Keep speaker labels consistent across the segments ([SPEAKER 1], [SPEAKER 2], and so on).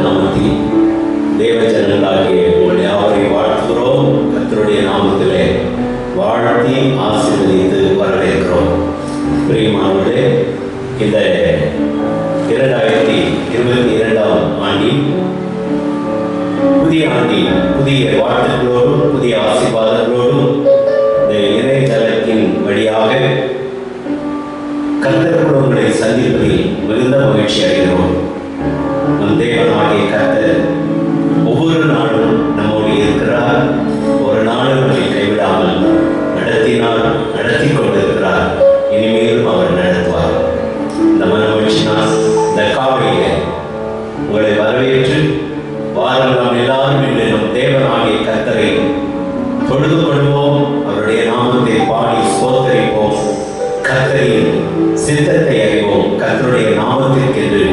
[SPEAKER 1] நாமத்தில் தேவஜனங்களாகிய உங்களை யாவரையும் வாழ்த்துகிறோம். கர்த்தருடைய நாமத்திலே வாழ்த்தி ஆசீர்வதித்து வரவேற்கிறோம். பிரியமானவர்களே, இந்த 2022 ஆண்டின் புதிய ஆண்டின் புதிய வாழ்த்துக்களோடும் புதிய ஆசீர்வாதங்களோடும் இந்த இணையதளத்தின் வழியாக கர்த்தர் குடும்பங்களை சந்திப்பதில் மிகுந்த மகிழ்ச்சி அடைகிறோம். நம் தேவனாகிய கர்த்தர் ஒவ்வொரு நாளும் நம்மோடு இருக்கிறார். ஒரு நாளும் நம்மை கைவிடாமல் நடத்தி கொண்டிருக்கிறார். இனிமேலும் அவர் நடத்துவார். இந்த மனமகிழ்ச்சினால் இந்த காலையிலே உங்களை வரவேற்று வாருங்கள், நாம் எல்லாரும் இன்று நம் தேவனாகிய கர்த்தரை தொழுது கொள்வோம், அவருடைய நாமத்தை பாடி ஸ்தோத்தரிப்போம், கர்த்தரின் சித்தத்தை அறிவோம், கர்த்தருடைய நாமத்திற்கென்று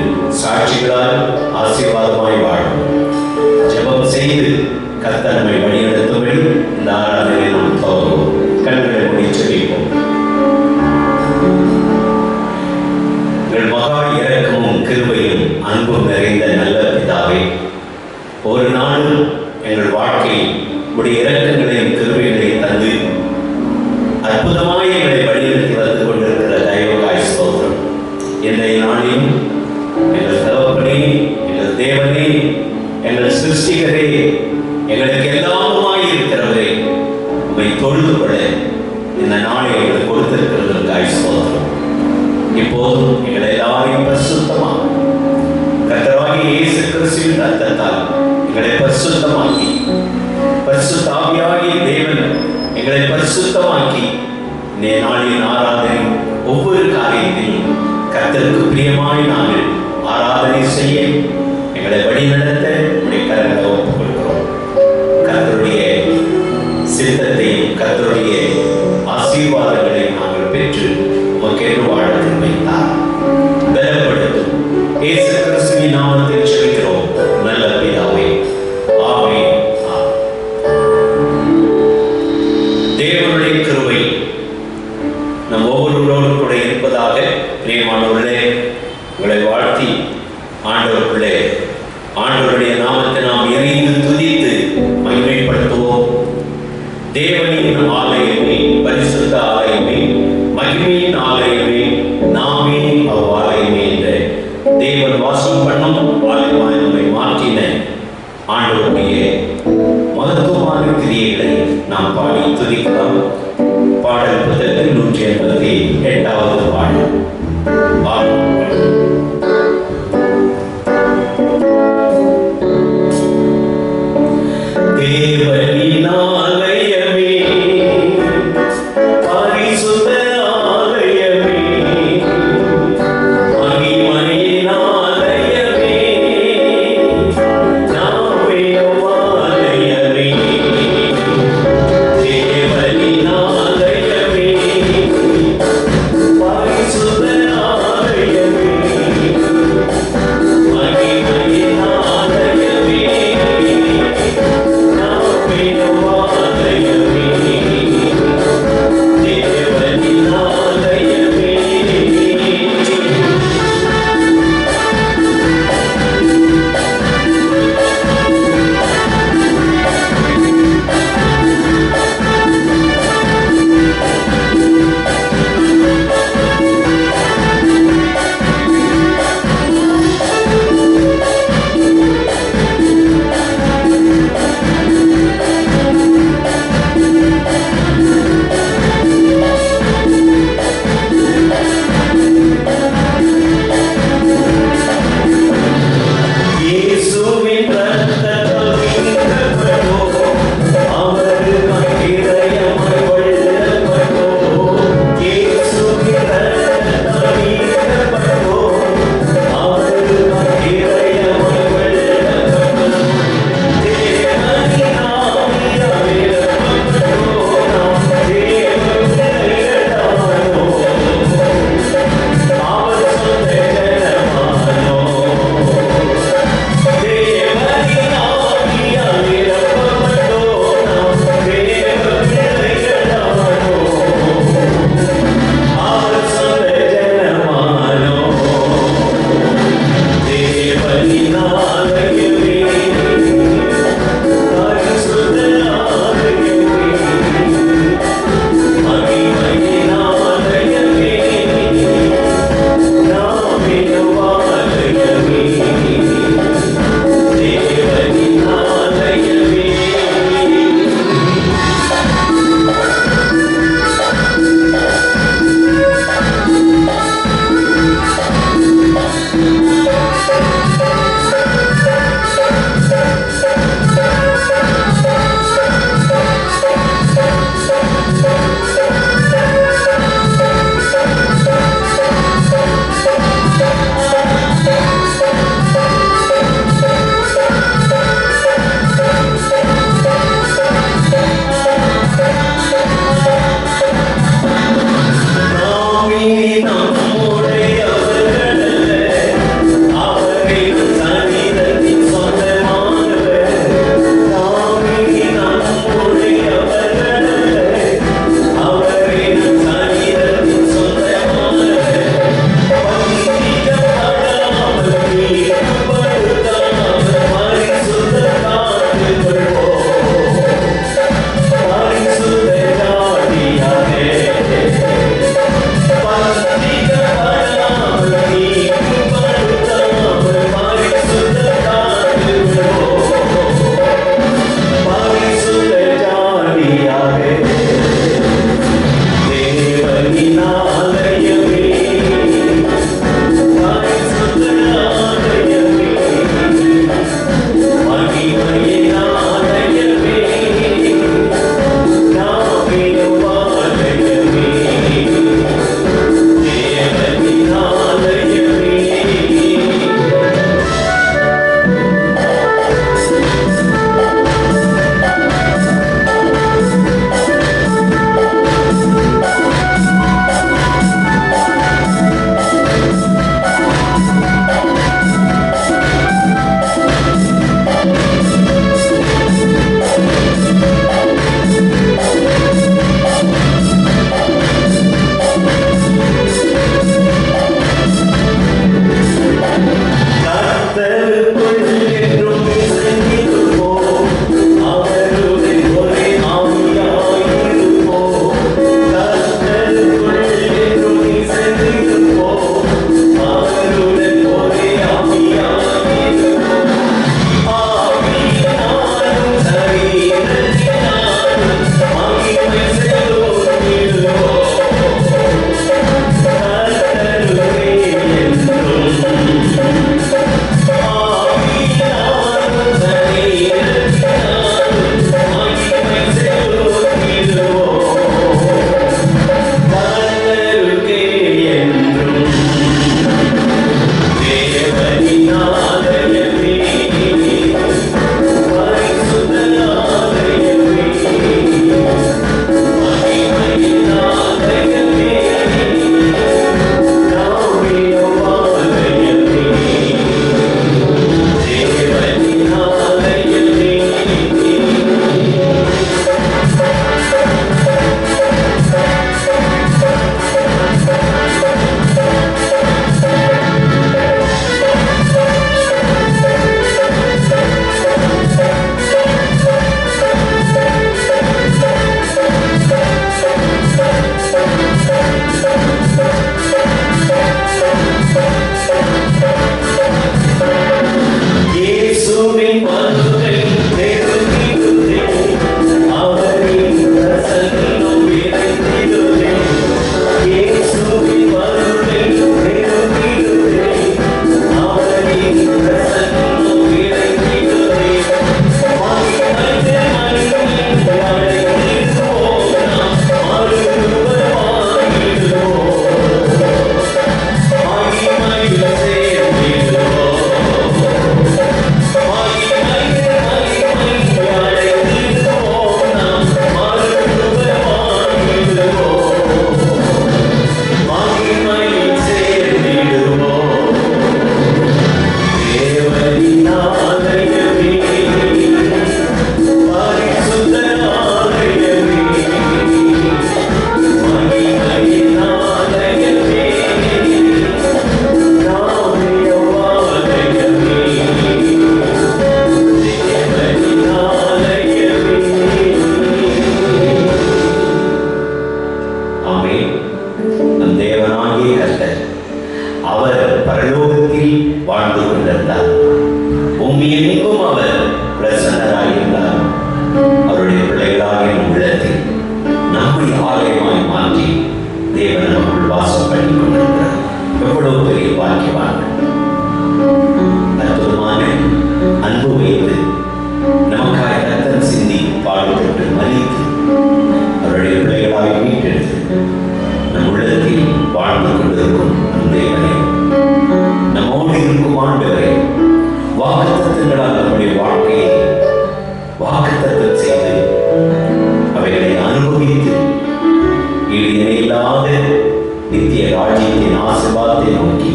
[SPEAKER 1] சாட்சிகளால் ஆசீர்வாதமாய் வாழும். ஜெபம் செய்து கர்த்தர் நம்மை வழிநடத்தும்படி இந்த ஆராதனை நாம் துவங்குவோம். கண்களை மூடி ஜெபிப்போம். எங்கள் மகா இரக்கமும் கிருபையும் அன்பும் நிறைந்த நல்ல பிதாவே, ஒரு நாளும் எங்கள் வாழ்க்கை உடைய இரக்கங்களையும் கிருபைகளையும் தந்து அற்புதமாய் எங்களை வழிநடத்தி வந்து கொண்டிருக்கிற தயவுக்காய் ஸ்தோத்திரம். இன்றைய நாளிலும் எங்கள் தகப்பனே, எங்கள் தேவனே, எங்கள் சிருஷ்டிகரே, எங்களுக்கு எல்லாமுமாய் இருக்கிறவரே, உம்மை தொழுது கொள்ள இந்த நாளை எங்களுக்கு கொடுத்திருக்கிறதற்காய் ஸ்தோத்திரம். இப்போதும் எங்களை எல்லாரையும் பரிசுத்தமாக கர்த்தராகிய இயேசு கிறிஸ்துவின் ரத்தத்தால் எங்களை பரிசுத்தமாக்கி, பரிசுத்த ஆவியாகிய தேவன் எங்களை பரிசுத்தமாக்கி இந்த நாளின் ஆராதனை ஒவ்வொரு காரியத்திலும் கர்த்தருக்கு பிரியமாய் நாங்கள் ஆராதனை செய்ய எங்களை வழிநடத்த உடைய கரங்களை ஒப்புக் கொள்கிறோம். கர்த்தருடைய சித்தத்தையும் கர்த்தருடைய ஆசீர்வாதங்களையும் நாங்கள் பெற்று உமக்கென்று வாழ வைத்தார். பலப்படுத்தும் இயேசு கிறிஸ்துவின் நாமத்தில் ஜெபிக்கிறோம் நல்ல பிதாவே, ஆமென். தேவனுடைய கிருபை நம் ஒவ்வொருவரோடும் கூட இருப்பதாக பிரியமானவர்களே, உங்களை வாழ்த்தி ஆண்டவர்களே, ஆண்டவருடைய நாமத்தை நாம் இணைந்து துதித்து மகிமைப்படுத்துவோம். தேவனின் ஆலயமே, பரிசுத்த ஆலயமே, மகிமையின் ஆலயமே, நாமே அவ்வாலயமே என்ற தேவன் வாசம் பண்ணும் ஆலயமாய் நம்மை மாற்றின ஆண்டவருடைய மகத்துவமான கிரியைகளை நாம் பாடி துதிக்கலாம். பாடல் புத்தகத்தில் 188வது பாடல். தேவனின் ஆலயமே, பரிசுத்த ஆலயமே, மகிமையின் ஆலயமே, நாமே அவ்வாலயமே. தேவனின் ஆலயமே, பரிசுத்த ஆலயமே, மகிமையின் ஆலயமே, நாமே அவ்வாலயமே. எங்கும் அவர் பிரசன்னராயிருந்தார். அவருடைய பிள்ளைகளாகிய உள்ளத்தில் நம்மை ஆலயமாய் மாற்றி தேவன் நமக்குள் வாசம் பண்ணி கொண்டிருக்கிறார். எவ்வளவு பெரிய பாக்கியவான்கள்! அற்புதமான அன்பு வைத்து நமக்காக ரத்தம் சிந்தி பாடுபட்டு மதித்து அவருடைய பிள்ளைகளாக மீட்டெடுத்து நம் உள்ளத்தில் வாழ்ந்து கொண்டிருக்கும் நம் தேவனை, நம்மோடு இருக்கும் ஆண்டவரை வாக்குத்தத்தங்களால் நம்முடைய வாழ்க்கையை வாக்குத்தத்தம் செய்து அவைகளை அனுபவித்து ஈடு இணையில்லாத நித்திய ராஜ்யத்தின் ஆசீர்வாதத்தை நோக்கி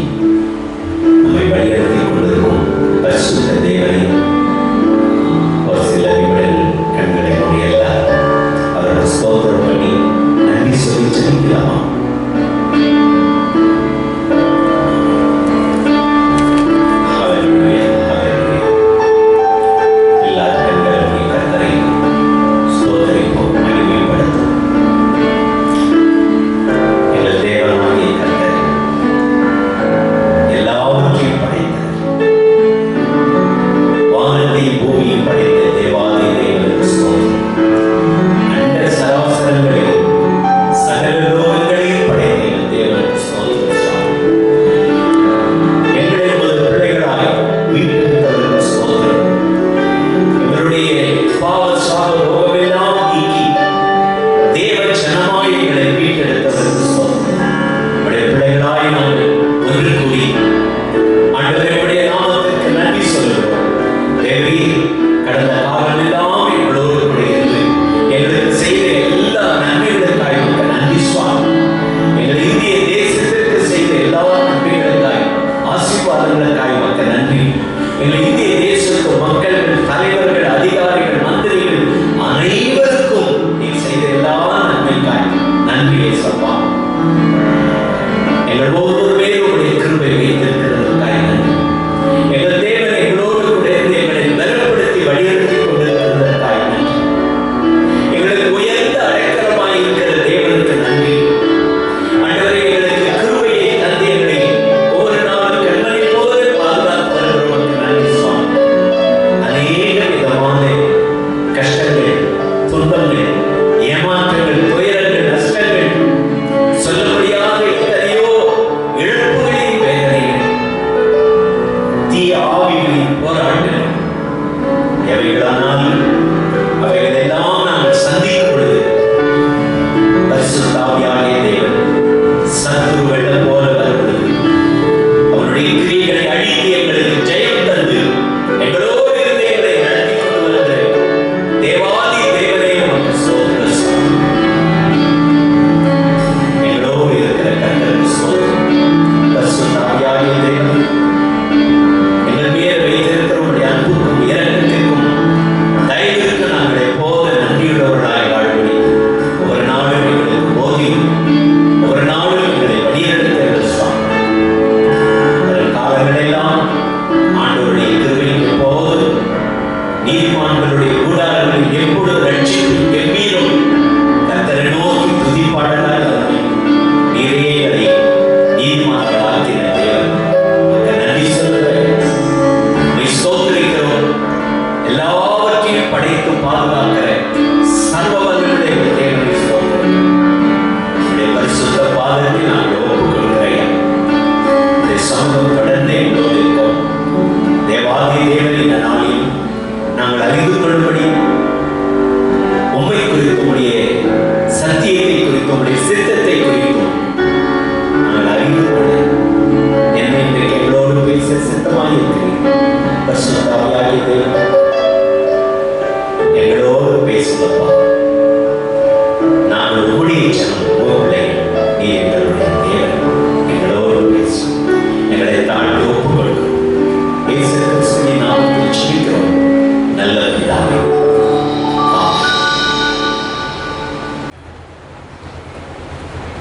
[SPEAKER 1] நம்மை வழிநடத்திக் கொண்டிருக்கும் பரிசுத்த தேவனை ஒரு சில நிமிடங்கள் கண்களை மூடியல்ல அவரோட ஸ்தோத்திரம் பண்ணி நன்றி சொல்லி ஜெபிக்கலாமா?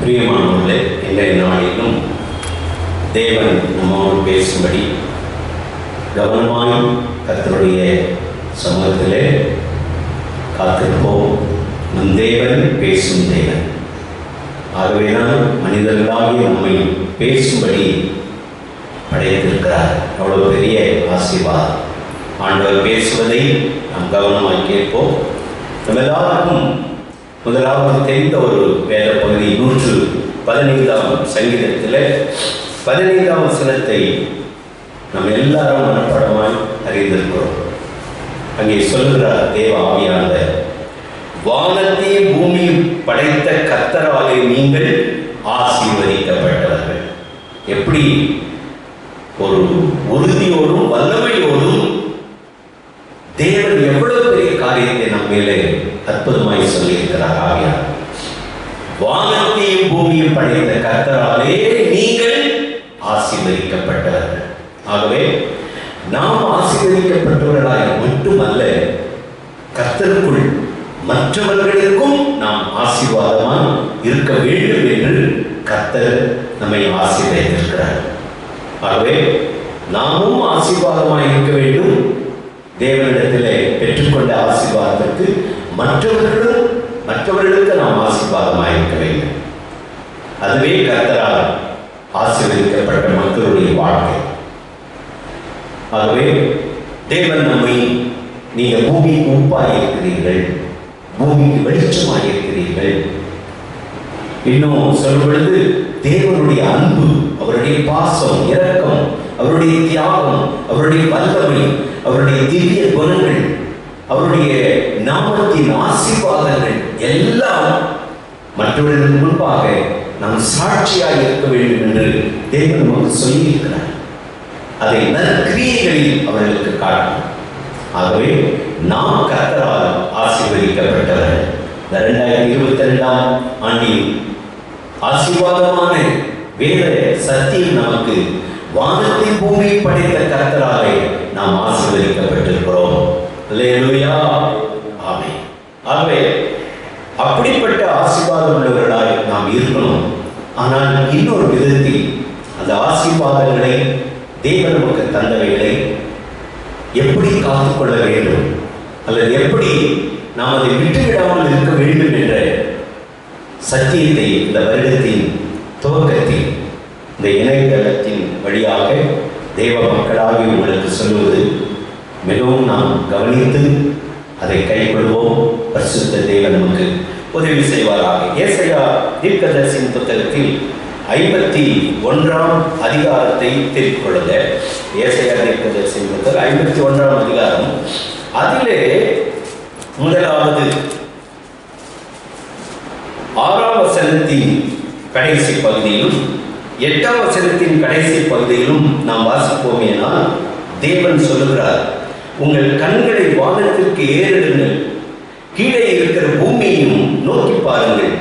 [SPEAKER 2] பிரியமானவர்களே, இன்றைய நாளிலும் தேவன் நம்மோடு பேசும்படி கவனமாய் கர்த்தருடைய சமூகத்திலே காத்திருப்போம். நம் தேவன் பேசும் தேவன். ஆகவேதான் மனிதர்களாகி நம்மை பேசும்படி படைத்திருக்கிறார். அவ்வளவு பெரிய ஆசீர்வாதம். ஆண்டவர் பேசுவதை நாம் கவனமாக கேட்போம். நம்ம எல்லாருக்கும் முதலாவது தெரிந்த ஒரு வேத பகுதி 115ஆம் சங்கீதத்தில் 15ஆம் வசனத்தை நம்ம எல்லாரும் மனப்படமாய் அறிந்திருக்கிறோம். அங்கே சொல்லுகிறார் தேவ ஆவியானவர், வானத்தையும் பூமியும் படைத்த கர்த்தராலே நீங்கள் ஆசீர்வதிக்கப்பட்டவர்கள். எப்படி ஒரு உறுதியோடும் வல்லமையோடும் தேவன் எவ்வளவு பெரிய காரியத்தை நம் மேலே அற்புதமாய் சொல்லியிருக்கிறார் ஆவியார். வானத்தையும் பூமியும் படைத்த கர்த்தராலே நீங்கள் ஆசீர்வதிக்கப்பட்டவர்கள். ஆகவே நாம் ஆசீர்வதிக்கப்பட்டவர்களாய் மட்டுமல்ல, கர்த்தருக்குள் மற்றவர்களுக்கும் நாம் ஆசீர்வாதமாக இருக்க வேண்டும் என்று கர்த்தர் நம்மை ஆசீர்வதித்திருக்கிறார். ஆகவே நாமும் ஆசீர்வாதமாக இருக்க வேண்டும். தேவனிடத்திலே பெற்றுக்கொண்ட ஆசீர்வாதத்திற்கு மற்றவர்களுக்கு நாம் ஆசீர்வாதமாக இருக்க வேண்டும். அதுவே கர்த்தரால் ஆசீர்வதிக்கப்பட்ட மக்களுடைய வாழ்க்கை. ஆகவே தேவன் நம்மை, நீங்கள் பூமிக்கு உப்பாக இருக்கிறீர்கள், பூமிக்கு வெளிச்சமாக இருக்கிறீர்கள். இன்னும் சொல்லும் பொழுது தேவனுடைய அன்பு, அவருடைய பாசம், இரக்கம், அவருடைய தியாகம், அவருடைய வல்லமை, அவருடைய திவ்ய குணங்கள், அவருடைய நாமத்தின் ஆசீர்வாதங்கள் எல்லாம் மற்றவர்களுக்கு முன்பாக நாம் சாட்சியாக இருக்க வேண்டும் என்று தேவன் நமக்கு சொல்லியிருக்கிறார். அதை நற்கிரியைகளில் அவர்களுக்கு காட்டும். ஆகவே நாம் கர்த்தரால் ஆசீர்வதிக்கப்பட்டவர்கள். 2022ஆம் ஆண்டில் ஆசீர்வாதமான வேத சத்தியம் நமக்கு வானத்தை பூமியை படைத்த கர்த்தராலே நாம் ஆசீர்வதிக்கப்பட்டிருக்கிறோம். அல்லேலூயா, ஆமென். ஆகவே அப்படிப்பட்ட ஆசீர்வாதம் உள்ளவர்களாய் நாம் இருக்கணும். ஆனால் இன்னொரு விதத்தில் அந்த ஆசீர்வாதங்களை, தேவன் நமக்கு தந்தவைகளை எப்படி காத்துக்கொள்ள வேண்டும் அல்லது எப்படி நாம் அதை விட்டுவிடாமல் இருக்க வேண்டும் என்ற சத்தியத்தை இந்த வருடத்தின் துவக்கத்தில் இந்த இணையதளத்தின் வழியாக தேவ மக்களாகி உங்களுக்கு சொல்லுவது மிகவும் நாம் கவனித்து அதை கைக்கொள்வோம். பரிசுத்த தேவன் நமக்கு உதவி செய்வாராக. ஏசாயா தீர்க்கதரிசியின் புத்தகத்தில் 51ஆம் அதிகாரத்தை திருப்பிக் கொள்ளுங்க. ஏசாயா தீர்க்கதரிசியின் புத்தகம் 51ஆம் அதிகாரம். அதிலே முதலாவது 6ஆம் வசனத்தின் கடைசி பகுதியிலும் 8ஆம் வசனத்தின் கடைசி பகுதியிலும் நாம் வாசிப்போமேனால் தேவன் சொல்லுகிறார், உங்கள் கண்களை வானத்திற்கு ஏறிடுங்கள், கீழே இருக்கிற பூமியையும் நோக்கி பாருங்கள்.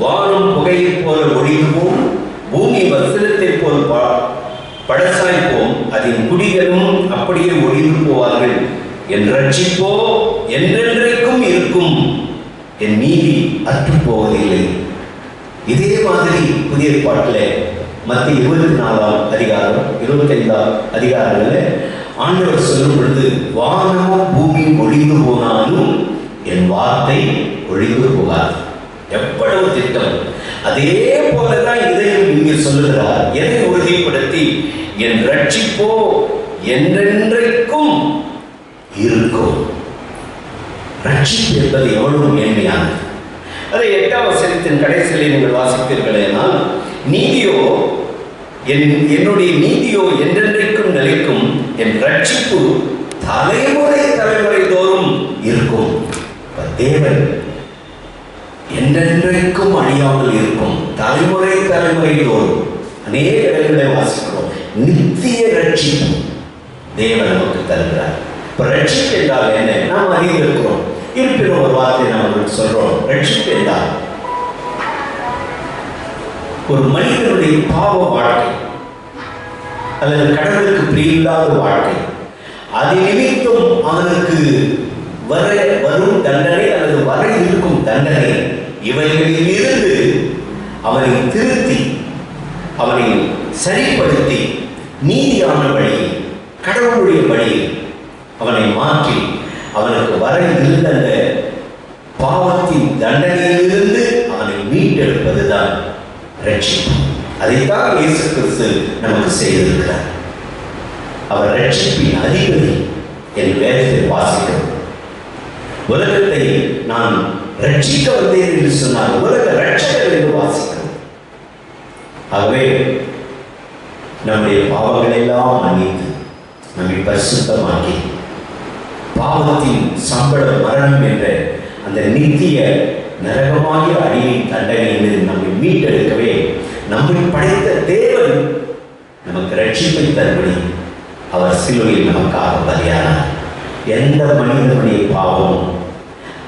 [SPEAKER 2] வானம் புகையைப் போல ஒழிந்துவோம், பூமி வஸ்திரத்தை போல் பழசாய்ப்போம், அதன் குடிகளும் அப்படியே ஒழிந்து போவார்கள். என் ரட்சிப்போ என்றென்றைக்கும் இருக்கும், என் நீதி அற்று போவதில்லை. இதே மாதிரி புதிய பாட்டில் மத்திய 24ஆம் அதிகாரம் 25ஆம் அதிகாரங்களில் ஆண்டவர் சொல்லும் பொழுது, வானமும் பூமியும் ஒழிந்து போனாலும் என் வார்த்தை ஒழிந்து போகாது. எவ்வளவு திட்டம்! அதே போலதான் இதையும் இங்கே சொல்லுகிறார். எதை உறுதிப்படுத்தி, என் ரட்சிப்போ என்றென்றைக்கும் இருக்கும். ரட்சிப்பு என்பது எவ்வளவு மேன்மையானது! அதை 8ஆம் வசனத்தின் கடைசியில் நீங்கள் வாசிப்பீர்களேனால், நீதியோ என்னுடைய நீதியோ என்றென்றைக்கும் நிலைக்கும், என் ரட்சிப்பு தலைமுறை தோறும் இருக்கும். தேவன் என்றென்றைக்கும் அழியாமல் இருக்கும், தலைமுறை தோறும். அநேக இடங்களை வாசிக்கிறோம். நித்திய ரட்சிப்பு தேவன் நமக்கு தருகிறார். இப்ப ரட்சிப்பு என்றால் என்ன நாம் அறிந்திருக்கிறோம். இருப்பினும் ஒரு வார்த்தை நாம் சொல்றோம். ரட்சிப்பு என்றால் ஒரு மனிதனுடைய பாவ வாழ்க்கை அல்லது கடவுளுக்கு பிரியில்லாத வாழ்க்கை, அது நிமித்தம் அவனுக்கு வரும் தண்டனை அல்லது வர இருக்கும் தண்டனை, இவைகளில் இருந்து அவனை திருத்தி, அவனை சரிப்படுத்தி, நீதியான வழியில், கடவுளுடைய வழியில் அவனை மாற்றி, அவனுக்கு வர இருந்த அந்த பாவத்தின் தண்டனையிலிருந்து அவனை மீட்டெடுப்பதுதான் ரட்சிப்பு. அதைத்தான் இயேசு கிறிஸ்து நமக்கு செய்திருக்கிறார். அவர் ரட்சிப்பின் அதிபதி. என் வேதத்தில் வாசிக்கிறோம். உலகத்தை நான் ரட்சிக்க வந்தேன் என்று சொன்னார். உலக ரட்சகர் என்று வாசிக்கிறோம். ஆகவே நம்முடைய பாவங்கள் எல்லாம் மன்னித்து நம்மை பரிசுத்தமாக்கி பாவத்தின் சம்பளம் மரணம் என்ற அந்த நித்திய நரகமாகிய அடியின் தண்டனையில் நம்மை மீட்டெடுக்கவே நம்மை படைத்த தேவன் நமக்கு ரட்சிப்பை தரும்படி அவர் சிலுவையில் நமக்காக பலியானார். எந்த மனிதனுடைய பாவமும்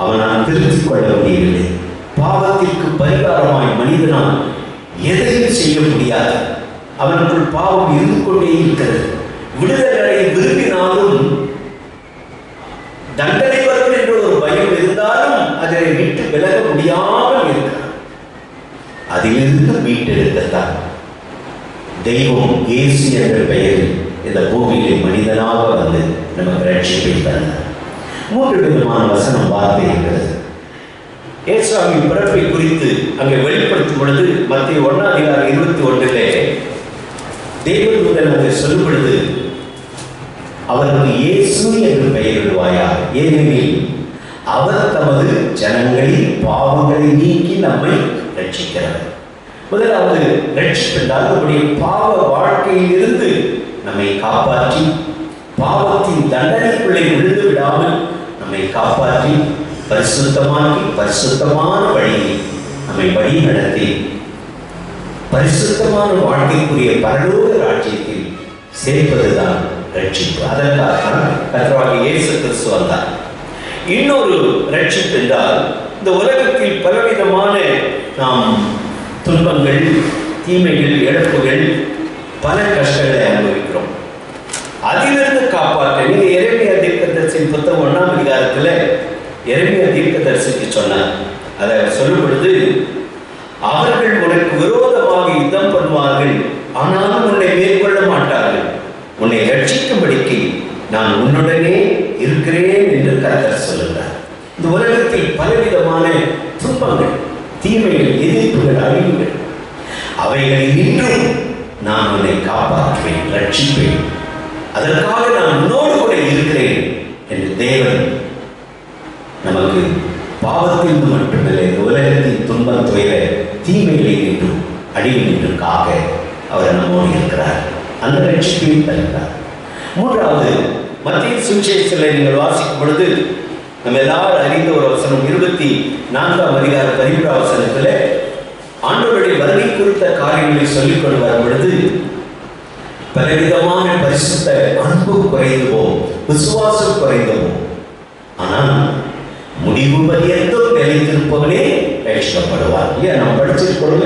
[SPEAKER 2] அவனால் திருத்திக் கொள்ள முடியவில்லை. பாவத்திற்கு பரிகாரமாய் மனிதனால் எதையும் செய்ய முடியாது. அவனுக்குள் பாவம் இருந்து கொண்டே இருக்கிறது. விடுதலை விரும்பினாலும் தண்டனை வரும் என்ற ஒரு பயம் இருந்தாலும் அதை விட்டு விலக முடியாமல் இருக்கிறார். அதிலிருந்து மீட்டெடுக்கத்தான் தெய்வம் இயேசு என்ற பெயரில் இந்த பூமியிலே மனிதனாக வந்து நமக்கு ரட்சிப்பை தந்தார். 3 விதமான வசனம் வார்த்தை இருக்கிறது. இயேசுவின் பிறப்பை குறித்து அங்கே வெளிப்படுத்தும் பொழுது மத்திய 1:21 தேவதூதன் அங்கே சொல்லும் பொழுது அவருக்கு இயேசு என்று பெயரிடுவாயா, ஏனெனில் அவர் தமது ஜனங்களின் பாவங்களை நீக்கி நம்மை ரட்சிக்கிறார். முதலாவது ரட்சிப்பென்றால் நம்முடைய பாவ வாழ்க்கையில் இருந்து நம்மை காப்பாற்றி பாவத்தின் தண்டனைக்குள்ளே விழுந்து விடாமல் நம்மை காப்பாற்றி பரிசுத்தமாக்கி பரிசுத்தமான வழியை நம்மை வழி நடத்தி பரிசுத்தமான வாழ்க்கைக்குரிய பரலோக ராஜ்யத்தில் சேர்ப்பதுதான் ரட்சிப்பு. அதற்காக கர்த்தராகிய இயேசு கிறிஸ்து வந்தார். இன்னொரு ரட்சிப்பு என்றால் இந்த உலகத்தில் பலவிதமான நாம் துன்பங்கள், தீமைகள், இழப்புகள், பல கஷ்டங்களை அனுபவிக்கிறோம். அதிலிருந்து காப்பாற்ற நீங்க எரேமியா தீர்க்கதரிசியின் புத்தகம் 1ஆம் அதிகாரத்தில் எரேமியா தீர்க்கதரிசிக்கு சொன்னார். அதை சொல்லும் பொழுது அவர்கள் உனக்கு விரோதமாக யுத்தம் பண்ணுவார்கள், ஆனாலும் உன்னை மேற்கொள்ள மாட்டார்கள். உன்னை ரட்சிக்கும்படிக்கு நான் உன்னுடனே இருக்கிறேன் என்று கர்த்தர் சொல்லுகிறார். இந்த உலகத்தில் பலவிதமான துன்பங்கள், தீமைகள், எதிர்ப்புகள், அழிவுகள், அவைகளில் நின்றும் நான் உன்னை காப்பாற்றுவேன், ரட்சிப்பேன். அதற்காக நான் உன்னோடு கூட இருக்கிறேன் என்று தேவன் நமக்கு பாவத்தில் மட்டுமில்லை, இந்த உலகத்தின் துன்பம், துயர, தீமைகளை நின்று அழிவு நின்று காக்க அவர் நம்மோடு இருக்கிறார். அந்த ரட்சிப்பையும் தருகிறார். 3வது மத்திய சுவிசேஷத்தில் நீங்கள் வாசிக்கும் பொழுது நம்ம எல்லாரும் அறிந்த ஒரு வசனம் 24ஆம் அதிகார 11ஆம் வசனத்தில் ஆண்டவருடைய வருகை குறித்த காரியங்களை சொல்லிக் கொண்டு வரும் பொழுது பலவிதமான பரிசுத்த அன்பு குறைந்தவோ, விசுவாசம் குறைந்தவோ, ஆனால் முடிவு பரியந்தம் நிலைத்திருப்பவனே ரட்சிக்கப்படுவார். ஏன் நாம் படிச்சிருக்கொள்ள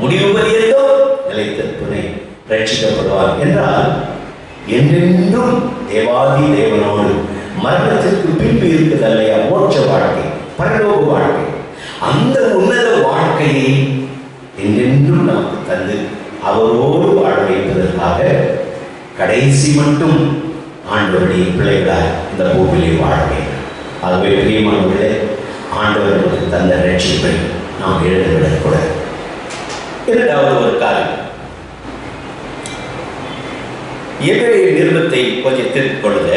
[SPEAKER 2] முடிவு பரியந்தம் நிலைத்திருப்பவனே ரட்சிக்கப்படுவார் என்றால் என்றென்றும் தேவாதி தேவனோடு மரணத்திற்கு பின்பு இருக்குது அல்லையா மோட்ச வாழ்க்கை, பரலோக வாழ்க்கை. அந்த உன்னத வாழ்க்கையை என்றென்றும் நமக்கு தந்து அவரோடு வாழ வைப்பதற்காக கடைசி மட்டும் ஆண்டவருடைய பிள்ளைகளாய் இந்த பூமியிலே வாழ வேண்டும். ஆகவே பிரியமானவர்களே, ஆண்டவர் நமக்கு தந்த ரட்சிப்பை நாம் எழுந்துவிடக்கூடாது. 2வது ஒரு காரியம், எபிரேயர் நிருபத்தை கொஞ்சம் திருப்பிக் கொள்ளுங்க.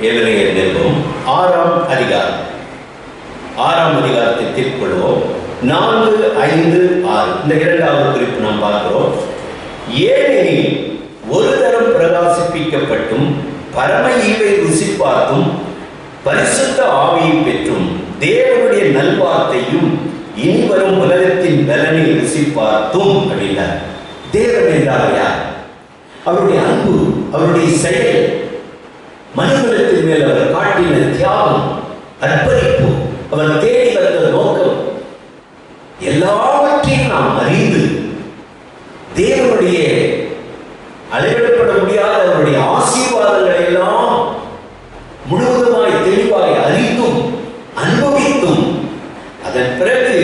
[SPEAKER 2] எபிரேயர் நிருபம் 6ஆம் அதிகாரம், 6ஆம் அதிகாரத்தை திருப்பிக் கொள்வோம். 4, 5, 6 இந்த 2வது குறிப்பு நாம் பார்க்கிறோம். ஏனெனில் ஒரு தரம் பிரகாசிப்பிக்கப்பட்டும் பரம ஈவை ருசி பார்த்தும் பரிசுத்த ஆவியை பெற்றும் தேவனுடைய நல்வார்த்தையும் இனி வரும் உலகத்தின் பலனை ருசி பார்த்தும் அப்படின்னார். தேவன் என்றால் யார்? அவருடைய அன்பு, அவருடைய செயல், மனிதத்தின் மேல் அவர் காட்டின தியாகம், அர்ப்பணிப்பு, அவர் தேடி வந்த நோக்கம் எல்லாவற்றையும் நாம் அறிந்து தேவனுடைய அளவிடப்பட முடியாத அவருடைய ஆசீர்வாதங்களை எல்லாம் முழுவதுமாய் தெளிவாய் அறிந்தும் அனுபவித்தும் அதன் பிறகு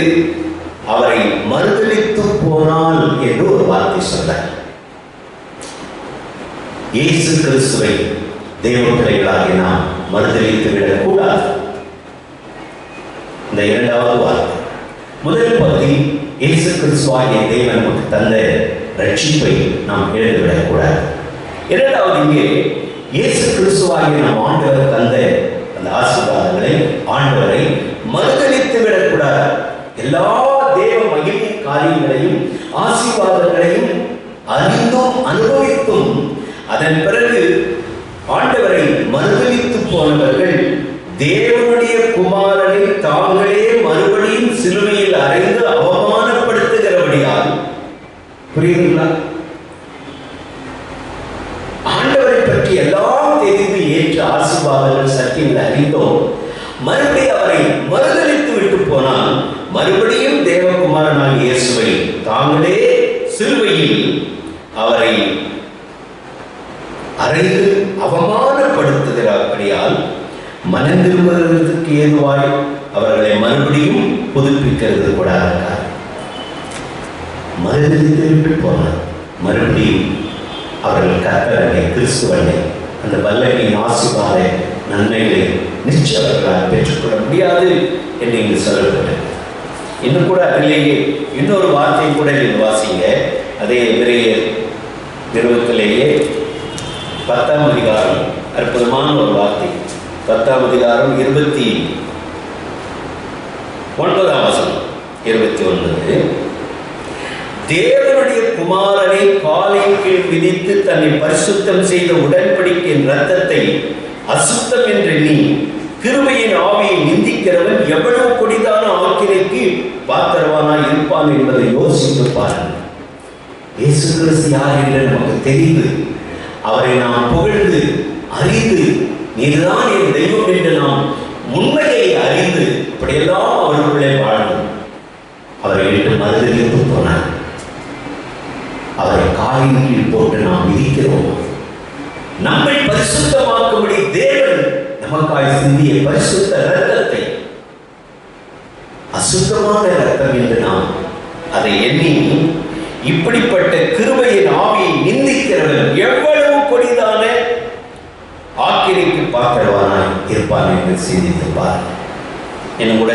[SPEAKER 2] அவரை மறுதலித்து போனால் என்று ஒரு வார்த்தை சொன்னார். இயேசு கிறிஸ்துவை தேவ பிள்ளைகளாகிய நாம் மறுதலித்து விடக்கூடாது. இந்த 2வது வார்த்தை. முதல் பகுதி இயேசு கிறிஸ்துவாகிய தேவன் நமக்கு தந்த ரட்சிப்பை நாம் இழந்துவிடக்கூடாது. 2வது இங்கே இயேசு கிறிஸ்துவாகிய நம் ஆண்டவர் தந்த அந்த ஆசீர்வாதங்களை ஆண்டவரை மறுதலித்து விடக்கூடாது. எல்லா தேவ மகிமை காரியங்களையும் ஆசீர்வாதங்களையும் அறிந்தும் அனுபவித்தும் அதன் பிறகு ஆண்டவரை மறுதலித்து போனவர்கள் தேவனுடைய குமாரனை தாங்களே மறுபடியும் சிலுவையில் அறைந்து அவமானப்படுத்துகிறபடியால், புரியுதுங்களா? ஆண்டவரை பற்றி எல்லாம் தெரிந்து ஏற்ற ஆசீர்வாதங்கள் சத்தியங்களை அறிந்தோம், மறுபடியும் அவரை மறுதலித்து விட்டு போனால் மறுபடியும் தேவகுமாரனாக இயேசுவை தாங்களே சிலுவையில் அவரை அறைந்து அவமானப்படுத்துகிறார்களால் மனம் திரும்புவதற்கு ஏதுவாய் அவர்களை மறுபடியும் புதுப்பிக்கிறது கூட மறுதலித்து விட்டு போனார். மறுபடியும் அவர்கள் கர்த்தரை கிறிஸ்துவனை அந்த வல்லமையின் ஆசீர்வாத நன்மைகளை நிச்சயவர்களால் பெற்றுக்கொள்ள முடியாது என்று இங்கு சொல்லப்பட்டது. இன்னும் கூட அதிலேயே இன்னொரு வார்த்தை கூட நீங்கள் வாசிங்க. அதே எபிரேயர் நிறுவனத்திலேயே 10ஆம் அதிகாரம் அற்புதமான ஒரு வார்த்தை. 10ஆம் அதிகாரம் 29ஆம் வசனம் 29. தேவனுடைய குமாரனை காலின் கீழ் விதித்து தன்னை பரிசுத்தம் செய்த உடன்படிக்கையின் இரத்தத்தை அசுத்தம் என்று எண்ணி கிருபையின் ஆவியை நிந்திக்கிறவன் எவ்வளவு கொடிதான ஆக்கினைக்கு பாத்திரவானாய் இருப்பான் என்பதை யோசித்து பாருங்கள். இயேசு கிறிஸ்து யார் என்று நமக்கு தெரிந்து அவரை நாம் புகழ்ந்து அறிந்து நீர்தான் என் தெய்வம் என்று நாம் உண்மையை அறிந்து இப்படியெல்லாம் அவர்களுக்குள்ளே வாழ்ந்தோம். அவரை விட்டு மறுதலித்து போனார். அவரை காலின் கீழ் போட்டு நாம் விதிக்கிறோம். நம்மை பரிசுத்தமாக்கும்படி தேவன் நமக்காய் சிந்திய பரிசுத்த இரத்தத்தை அசுத்தமான இரத்தம் என்று நாம் அதை எண்ணி இப்படிப்பட்ட கிருபையின் ஆவியை நிந்திக்கிறவன் எவ்வளவு கொடிதான ஆக்கினைக்கு பாத்திரவானாய் இருப்பான் என்று சிந்தித்து பாருங்கள். இன்னும் கூட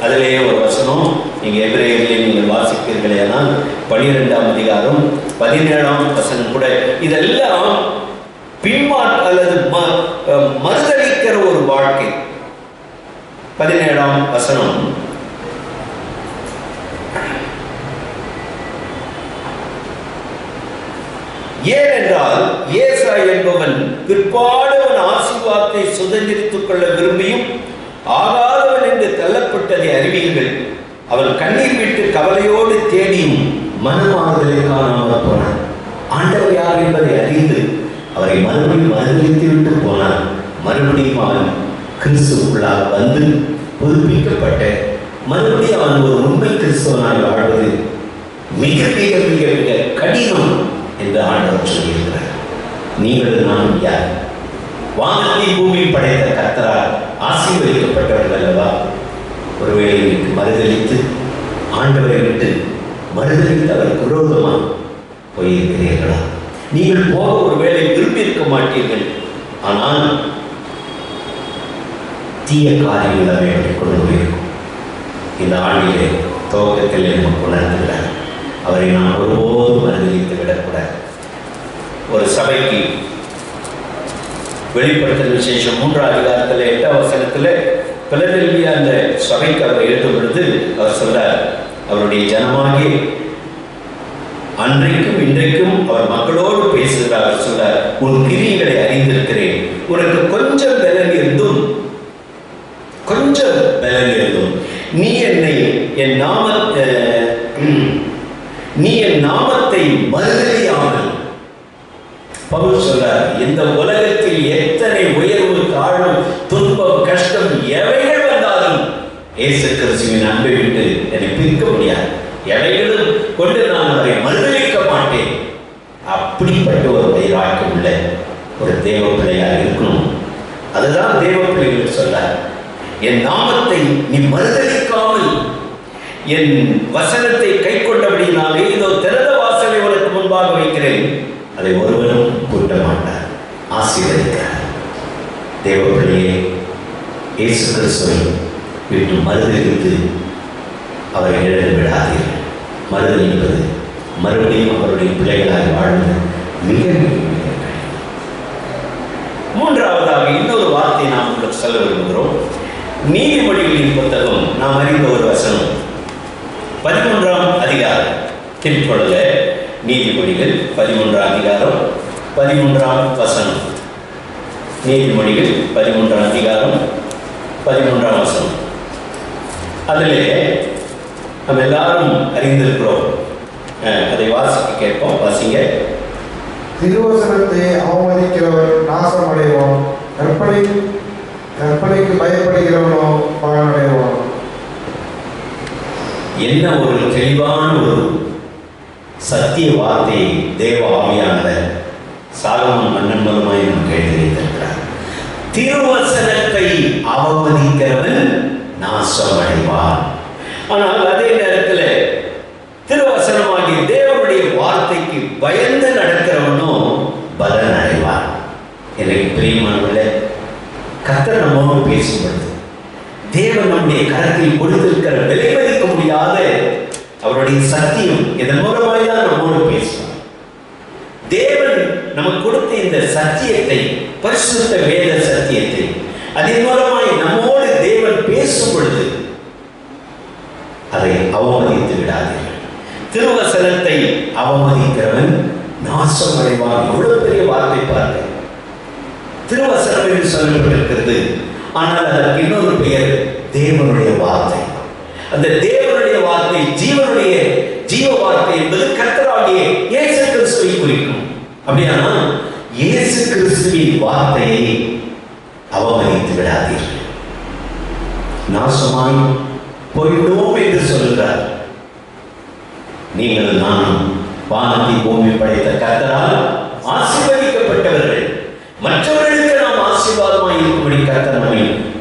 [SPEAKER 2] அதிலேயே ஒரு வசனம் நீங்க எபிரேயரிலே நீங்கள் வாசிப்பீர்களே, ஆனால் 12ஆம் அதிகாரம் 17ஆம் வசனம் கூட இதெல்லாம் பின்மாற்ற அல்லது மறுதலிக்கிற ஒரு வாழ்க்கை. 17ஆம் வசனம், ஏனென்றால் ஏசா என்பவன் பிற்பாடவன் ஆசீர்வாதத்தை சுதந்திரித்துக் கொள்ள விரும்பியும் ஆகாதவன் என்று தள்ளப்பட்டதை அறிவீர்கள். அவன் கண்ணீர் விட்டு கவலையோடு தேடியும் மனமாறுதலை காணாமல் போனான். ஆண்டவர் யார் என்பதை அறிந்து அவரை மறுபடியும் மறுதலித்து விட்டு போனான். மறுபடியும் அவன் கிறிஸ்துவுக்குள்ளாக வந்து புதுப்பிக்கப்பட்ட மறுபடியும் அவன் ஒரு உண்மை கிறிஸ்துவனாய் வாழ்வது மிக மிக மிக மிக கடினம் என்று ஆண்டவர் சொல்லியிருக்கிறார். நீங்கள் நானும் யார்? வானத்தை பூமி படைத்த கர்த்தரால் ஆசீர்வதிக்கப்பட்டவர்கள் அல்லவா? ஒருவேளை விட்டு மறுதலித்து ஆண்டவரை விட்டு மறுதலித்து அவருக்கு விரோதமாக போயிருக்கிறீர்களா? நீங்கள் போக ஒருவேளை விரும்பி இருக்க மாட்டீர்கள், ஆனால் தீய காரியங்கள் அவரை கொண்டு போயிருக்கும். இந்த ஆண்டிலே துவக்கத்தில் நமக்கு உணர்ந்துகிறார். அவரை நாம் ஒருபோதும் மறுதலித்து விடக்கூடாது. ஒரு சபைக்கு வெளிப்படுத்தல் விசேஷம் 3ஆம் அதிகாரத்தில் 8ஆம் வசனத்தில் பிலதெல்பியா அந்த சபைக்கு அவர் எழுதும் பொழுது அவர் சொல்றார், அவருடைய ஜனமாகி அன்றைக்கும் இன்றைக்கும் அவர் மக்களோடு பேசுகிறார். அவர் சொல்றார், உன் கிரியைகளை அறிந்திருக்கிறேன், உனக்கு கொஞ்சம் பலன் இருந்தும் நீ என் நாமத்தை மறுதலியாமல். பவுல் சொல்றார், இந்த உலகத்தில் எத்தனை உயர்வு தாழ்வு துன்பம் கஷ்டம் எவைகள் வந்தாலும் இயேசு கிறிஸ்துவின் அன்பை விட்டு என்னை பிரிக்க முடியாது. எவைகளும் கொண்டு நான் அவரை மறுதலிக்க மாட்டேன். அப்படிப்பட்ட ஒரு வைராக்கியம் உள்ள ஒரு தேவ பிள்ளையாக இருக்கணும். அதுதான் தேவ பிள்ளைகள் சொல்றார், என் நாமத்தை நீ மறுதலிக்காமல் என் வசனத்தை கை கொண்டபடினாலே இதோ திறந்த வாசலை உனக்கு முன்பாக வைக்கிறேன், அதை ஒருவரும் கூட்ட மாட்டார், ஆசீர்வதிக்கிறார். தேவ பிள்ளையே, இயேசு கிறிஸ்துவை விட்டு மறுதலித்து அவரை இழந்து விடாதீர்கள். மறுதலிப்பது மறுபடியும் அவருடைய பிள்ளைகளாக வாழ்ந்து மிக மிக மிக மூன்றாவதாக இன்னொரு வார்த்தை நாம் உங்களுக்கு சொல்ல விரும்புகிறோம். நீதிமொழிகளின் புத்தகம் நாம் அறிந்த ஒரு வசனம், 13ஆம் அதிகாரம். திருக்குறள நீதிமொழிகள் 13ஆம் அதிகாரம் 13ஆம் வசனம். நீதிமொழிகள் 13ஆம் அதிகாரம் 13ஆம் வசனம். அதிலே நம்ம எல்லாரும் அறிந்திருக்கிறோம். அதை வாசிக்க கேட்போம். வாசிங்க.
[SPEAKER 3] திருவசனத்தை அவமதிக்கிறவர் நாசம் அடைவான், கற்பனைக்கு பயப்படுகிறவனோ பலனடைவான்.
[SPEAKER 2] என்ன ஒரு தெளிவான ஒரு சத்திய வார்த்தையை தேவ ஆவியானவர் சாலமோன் மன்னன் மூலமாய் நமக்கு எழுதி வைத்திருக்கிறார். திருவசனத்தை அவமதிக்கிறவன் நாசம் அடைவான். ஆனால் அதே நேரத்தில் திருவசனமாகிய தேவனுடைய வார்த்தைக்கு பயந்து நடக்கிறவனோ பலன் அடைவான். எனக்கு பிரியமானவர்களே, கர்த்தர் நம்மோடு பேசும்பொழுது தேவன் நம்முடைய கரத்தில் கொடுத்திருக்கிற விலை மதிக்க முடியாத அவருடைய சத்தியம் இதன் மூலமாய் தான் நம்மோடு பேசுவார். தேவன் நமக்கு கொடுத்த இந்த சத்தியத்தை, பரிசுத்த வேத சத்தியத்தை, அதன் மூலமாய் நம்மோடு தேவன் பேசும் பொழுது அதை அவமதித்து விடாதீர்கள். திருவசனத்தை அவமதிக்கிறவன் நாசம் அடைவான். எவ்வளவு பெரிய வார்த்தை பாருங்கள். திருவசனம் என்று சொல்லப்பட்டிருக்கிறது, ஆனால் அதற்கு இன்னொரு பெயர் தேவனுடைய வார்த்தை. அந்த தேவனுடைய வார்த்தை ஜீவனுடைய ஜீவ வார்த்தை என்பது கர்த்தராகிய இயேசு கிறிஸ்துவை குறிக்கும். அப்படியானா இயேசு கிறிஸ்துவின் வார்த்தையை அவமதித்து விடாதீர்கள். நாசமாய் போய்விடுவோம் என்று சொல்கிறார். நீங்கள் நானும் வானத்தை பூமி படைத்த கர்த்தரால் ஆசீர்வதிக்கப்பட்டவர்கள். மற்றவர்களுக்கு நாம் ஆசீர்வாதமாய் இருக்கும்படி கர்த்தர் நம்மை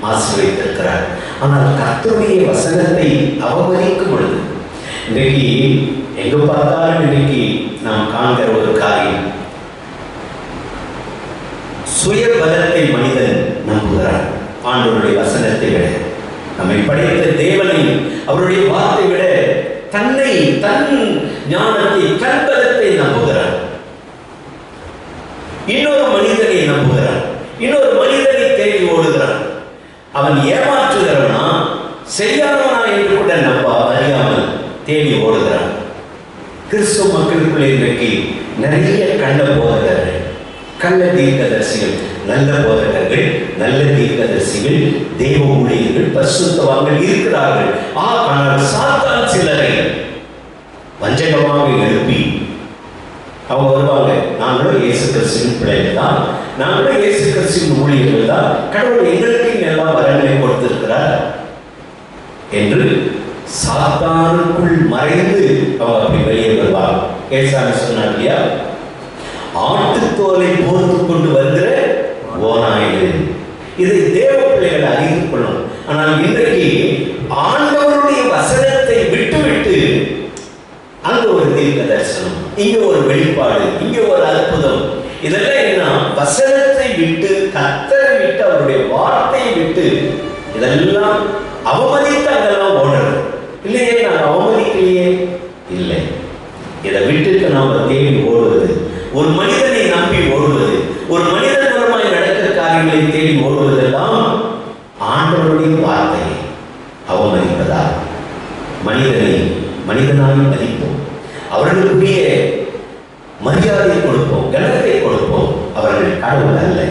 [SPEAKER 2] ஆசீர்வதித்திருக்கிறார். ஆனால் கர்த்தருடைய வசனத்தை அவமதிக்கும் பொழுது இன்றைக்கு எங்கு பார்த்தாலும் இன்றைக்கு நாம் காண்கிற ஒரு காரியம், சுய பலத்தை மனிதன் நம்புகிறான் ஆண்டவருடைய வசனத்தை விட. நம்மை படைத்த தேவனை, அவருடைய வார்த்தை விட தன்னை, தன் ஞானத்தை, தன் பலத்தை நம்புகிறான். இன்னொரு மனிதனை நம்புகிறான், இன்னொரு மனிதனை தேடி ஓடுகிறான். அவன் ஏமாற்றுகிறவனா சரியானவனா என்று கூட நம்ப அறியாமல் தேடி ஓடுகிறான். கிறிஸ்துவ மக்களுக்குள்ளே இன்றைக்கு நிறைய கள்ள போதகர்கள், கள்ள தீர்க்கதரிசிகள், நல்ல போதகர்கள், நல்ல தீர்க்கதரிசிகள், தேவ ஊழியர்கள், பரிசுத்தவான்கள் இருக்கிறார்கள். ஆனால் சாத்தான் சிலரை வஞ்சகமாக எழுப்பி அவங்க வருவாங்க. நாங்களும் இயேசு கிறிஸ்துவின் பிள்ளைகள் தான், நாங்களும் இயேசு கிறிஸ்துவின் ஊழியர்கள் தான், கடவுள் எங்களுக்கு எல்லாம் வரங்களை கொடுத்திருக்கிறார் என்று சாத்தானுக்குள் மறைந்து அவங்க அப்படி வெளியே வருவாங்க. ஏசாமி சொன்னார் இல்லையா, ஆட்டுத்தோலை போர்த்து கொண்டு வருகிற ஓநாய்கள். இதை தேவ பிள்ளைகள் அறிந்து கொள்ளும். ஆனால் இன்றைக்கு ஆண்டவருடைய வசனத்தை விட்டுவிட்டு அங்க ஒரு தீர்க்க தரிசனம், இங்க ஒரு வெளிப்பாடு, இங்க ஒரு அற்புதம், இதெல்லாம் என்ன? வசனத்தை விட்டு, கர்த்தரை விட்டு, அவருடைய வார்த்தையை விட்டு இதெல்லாம் அவமதித்து அங்கெல்லாம் ஓடுறது இல்லையே. நான் அவமதிக்கலையே, இல்லை. இதை விட்டுட்டு நாம தேடி ஓடுவது, ஒரு மனிதனை நம்பி ஓடுவது, ஒரு மனிதன் மூலமாய் நடக்கிற காரியங்களை தேடி ஓடுவதெல்லாம் ஆண்டவருடைய வார்த்தையை அவமதிப்பதா? மனிதனை மனிதனாக மதிப்போம், அவர்களுக்குரிய மரியாதை கொடுப்போம், கனத்தை கொடுப்போம். அவர்கள் கடவுள் அல்ல.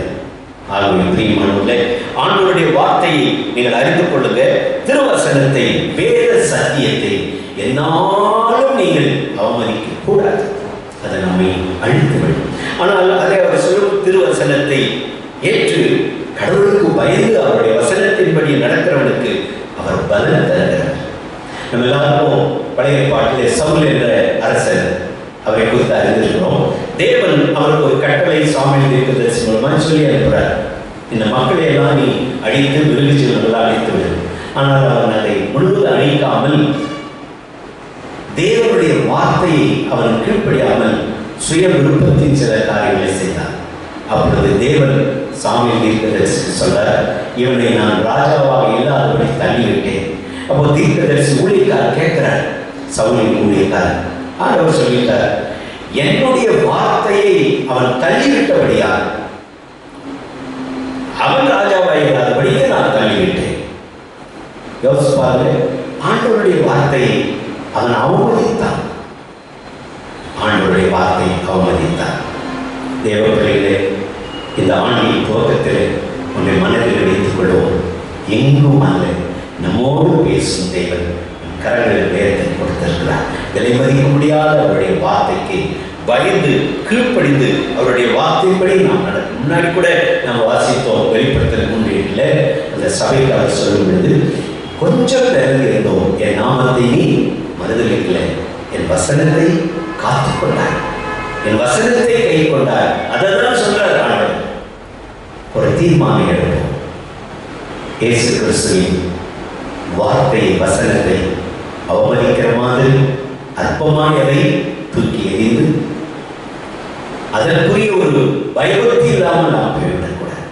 [SPEAKER 2] ஆகவே பிரியமானவர்களே, ஆண்டவருடைய வார்த்தையை நீங்கள் அறிந்து கொள்ளுங்க. திருவசனத்தை, வேத சத்தியத்தை என்னாலும் நீங்கள் அவமதிக்க கூடாது. அதை நம்மை அழித்துவிடும். ஆனால் அதை அவர் சொல்லும் திருவசனத்தை ஏற்று கடவுளுக்கு பயந்து அவருடைய வசனத்தின்படி நடக்கிறவனுக்கு அவர் பலன் தருகிறார். நம்ம எல்லாருக்கும் பழைய பாட்டிலே சவுல் என்ற அரசர், அவரை குறித்து அறிந்திருக்கிறோம். தேவன் அவருக்கு ஒரு கட்டளை சாமுவேல் தீர்க்கதரிசி மூலமாக சொல்லி அனுப்புகிறார். இந்த மக்களை எல்லாம் நீ அழித்து விரும்பிச்சவர்களாக அழித்து விடும். ஆனால் அவன் அதை முழுவதும் அழிக்காமல் தேவனுடைய வார்த்தையை அவன் கீழ்ப்படியாமல் சுய விருப்பத்தின் சில காரியங்களை செய்தார். அப்பொழுது தேவன் சாமுவேல் தீர்க்கதரிசிக்கு சொல்றார், இவனை நான் ராஜாவாக இல்லாதபடி தள்ளிவிட்டேன். அப்போ தீர்க்கதரிசி ஊழியக்காரர் கேட்கிறார், சவுலின் ஊழியக்காரர், அவர் சொல்லிட்டார், என்னுடைய வார்த்தையை அவன் தள்ளிவிட்டபடியால் அவன் ராஜாவாயிராதபடிக்கு நான் தள்ளிவிட்டேன். யோசிப்பாரு, ஆண்டவருடைய வார்த்தையை அவன் அவமதித்தான். ஆண்டவருடைய வார்த்தையை அவமதித்தான். தேவ பிள்ளைகளே, இந்த ஆண்டின் துவக்கத்தில் உன்னை மனதில் வைத்துக் கொள்வோம். எங்கும் அல்ல, நம்மோடு பேசும் தேவன் கரங்களில் நேரத்தை கொடுத்திருக்கிறார். விலை மதிக்க முடியாத அவருடைய வார்த்தைக்கு பயந்து கீழ்ப்படிந்து அவருடைய வார்த்தைப்படி நாம் நடக்கும். முன்னாடி கூட நம்ம வாசித்தோம், வெளிப்படுத்தல் 3:7 அந்த சபைக்கு அவர் சொல்லும் பொழுது, கொஞ்சம் பிறகு இருந்தோம், என் நாமத்தை நீ மறுதலிக்கலை, என் வசனத்தை காத்துக்கொண்டார், என் வசனத்தை கை கொண்டார். அதான் சொல்றார் ஆண்டவர். ஒரு தீர்மானம் எடுப்போம். இயேசு கிறிஸ்துவின் வார்த்தை வசனத்தை அவமதிக்கிற மாதிரி அற்பமாய் அதை தூக்கி எறிந்து அதற்குரிய ஒரு பயபக்தி இல்லாமல் நாம் போய்விடக்கூடாது.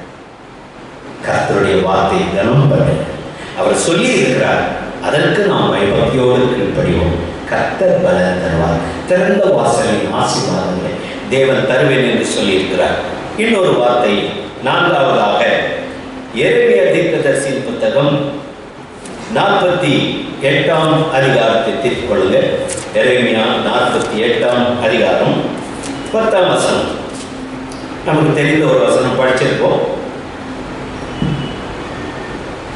[SPEAKER 2] கர்த்தருடைய வார்த்தை கனம் பண்ண அவர் சொல்லி இருக்கிறார். அதற்கு நாம் பயபக்தியோடு கீழ்ப்படிவோம். கர்த்தர் பலன் தருவார். திறந்த வாசலின் ஆசீர்வாதங்களை தேவன் தருவேன் என்று சொல்லி இருக்கிறார். இன்னொரு வார்த்தை, நான்காவதாக எரேமியா தீர்க்கதரிசியின் புத்தகம் 48ஆம் அதிகாரத்தை திருப்பிக் கொள்ளுங்க. எரேமியா 48ஆம் அதிகாரம் 10ஆம் வசனம். நமக்கு தெரிந்த ஒரு வசனம் படிச்சிருப்போம்.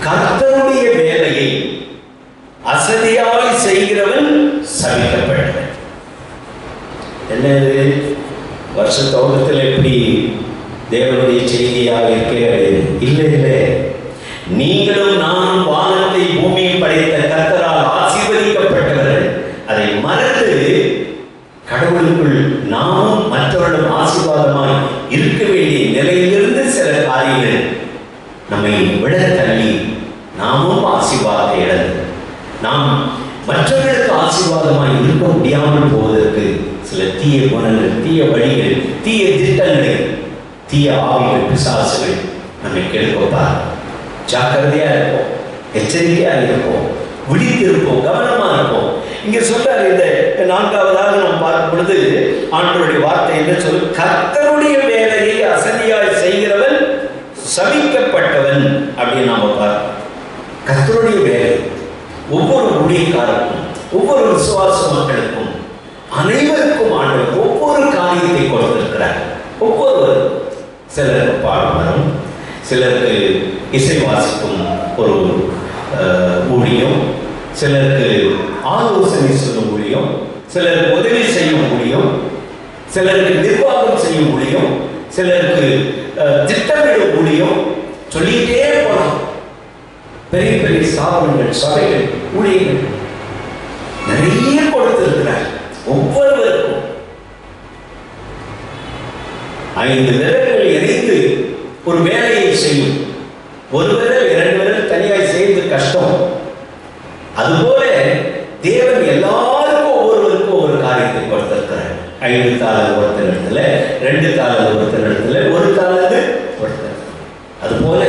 [SPEAKER 2] கர்த்தருடைய வேலையை அசதியாய் செய்கிறவன் சபிக்கப்பட்டவன். என்னது? வருஷ துவக்கத்தில் எப்படி தேவனுடைய செய்தியாக இருக்கிறது? இல்லை, நீங்களும் நானும் வானத்தை பூமியை படைத்த கர்த்தரால் ஆசீர்வதிக்கப்பட்டவர்கள். அதை மறந்து கடவுளுக்குள் நாமும் மற்றவர்களும் ஆசீர்வாதமாய் இருக்க வேண்டிய நிலையிலிருந்து சில காரியங்கள் நம்மை விட தள்ளி நாமும் ஆசீர்வாதத்தை இழந்து நாம் மற்றவர்களுக்கு ஆசீர்வாதமாய் இருக்க முடியாமல் போவதற்கு சில தீய குணங்கள், தீய வழிகள், தீய திட்டங்கள், தீய ஆவிகள், பிசாசுகள் நம்மை கெடுப்பார். ஜாக்கிரதையா இருப்போம், எச்சரிக்கையா இருப்போம், விழித்திருப்போம், கவனமா இருப்போம். இங்க சொல்றாரு, இந்த 4ஆவதாக நாம் பார்க்கும் பொழுது ஆண்டவருடைய வார்த்தை என்ன சொல்லு? கர்த்தருடைய வேலையை அசதியாய் செய்கிறவன் சபிக்கப்பட்டவன் அப்படின்னு நாம பார்க்கிறோம். கர்த்தருடைய வேலை ஒவ்வொரு ஊழியக்காரருக்கும், ஒவ்வொரு விசுவாச மக்களுக்கும், அனைவருக்கும் ஆண்டவர் ஒவ்வொரு காரியத்தை கொடுத்திருக்கிறார். ஒவ்வொருவரும், சிலருக்கு பாடம் வரும், சிலருக்கு இசை வாசிக்கும் ஒரு ஊழியம், சிலருக்கு ஆலோசனை சொல்லும் ஊழியம், சிலருக்கு உதவி செய்யும் ஊழியம், சிலருக்கு நிர்வாகம் செய்யும் ஊழியம், சிலருக்கு திட்டமிடும் ஊழியம், சொல்லிட்டே போகலாம். பெரிய பெரிய ஸ்தாபனங்கள், சபைகள், ஊழியர்கள் நிறைய கொடுத்திருக்கிறார். ஒவ்வொருவருக்கும் 5 விரல்கள் இணைந்து ஒரு வேலையை செய்யும். ஒரு விரல் 2 விரல் தனியாய் செய்வது கஷ்டம். அதுபோல தேவன் எல்லாருக்கும் ஒவ்வொருவருக்கும் ஒரு காரியத்தை கொடுத்திருக்கிறார். 5 தாளந்து ஒருத்தர் இடத்துல, 2 தாளந்து ஒருத்தர் இடத்துல, 1 தாளந்து ஒருத்தர். அதுபோல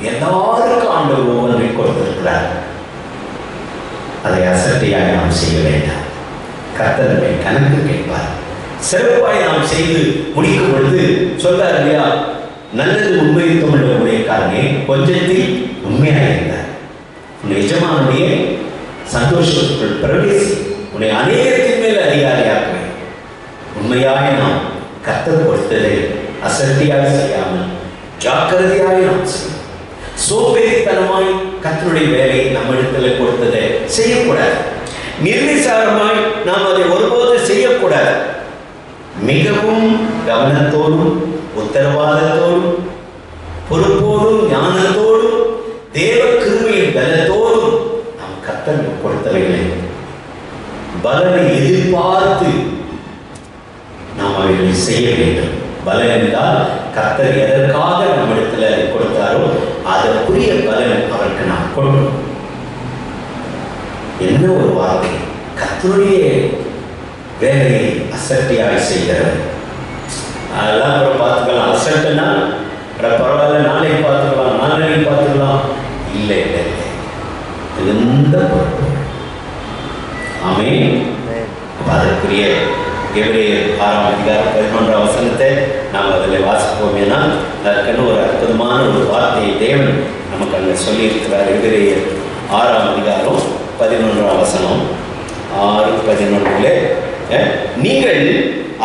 [SPEAKER 2] எல்லாருக்கும் ஆண்டவர் ஒவ்வொன்றை கொடுத்திருக்கிறார். அதை அசட்டையாக நாம் செய்ய வேண்டாம். கர்த்தரை கணக்கு கேட்பார். சிறப்பாய் நாம் செய்து முடிக்கும் பொழுது சொல்றார் இல்லையா, நல்லது உண்மையுத்தம் உள்ள ஊழியக்காரனே, கொஞ்சத்தில் உண்மையாக இருந்தார், உன்னை எஜமானுடைய சந்தோஷத்துக்குள் பிரவேசி, உன்னை அநேகத்தின் மேல் அதிகாரியாக்குவேன். உண்மையாக நாம் கர்த்தர் கொடுத்ததை அசட்டியாக செய்யாமல் ஜாக்கிரதையாக நாம் செய்யும். சோம்பேறித்தனமாய் கர்த்தருடைய வேலை நம்மிடத்தில் கொடுத்ததை செய்யக்கூடாது. நிர்விசாரமாய் நாம் அதை ஒருபோது செய்யக்கூடாது. மிகவும் கவனத்தோடும், உத்தரவாதத்தோடும், பொறுப்போடும், ஞானத்தோடும், தேவ கிருபையின் பலத்தோடும் நாம் கர்த்தர் கொடுத்தவைகளை பலனை எதிர்பார்த்து நாம் அவைகளை செய்ய வேண்டும். பலன் என்றால் கர்த்தர் எதற்காக நம்மிடத்தில் அதை கொடுத்தாரோ அதற்குரிய பலன் அவருக்கு நாம் கொடுக்கணும். என்ன ஒரு வார்த்தை! கர்த்தருடைய வேலையை அசட்டியாக செய்கிறவர். அதெல்லாம் அப்புறம் பார்த்துக்கலாம். அசட்டுன்னா பரவாயில்ல, நாளைக்கு பார்த்துக்கலாம், நாளைக்கு பார்த்துக்கலாம். இல்லை இல்லை, எந்த பொறுப்பு. ஆமென். அதற்குரிய எபிரேயர் 6ஆம் அதிகாரம் 11ஆம் வசனத்தை நாம் நாம் அதில் வாசிப்போம். ஏன்னா அதற்கென்னு ஒரு அற்புதமான ஒரு வார்த்தையை தேவன் நமக்கு அங்கே சொல்லியிருக்கிறார். எபிரேயர் 6ஆம் அதிகாரம் 11ஆம் வசனம். 6:11 நீங்கள்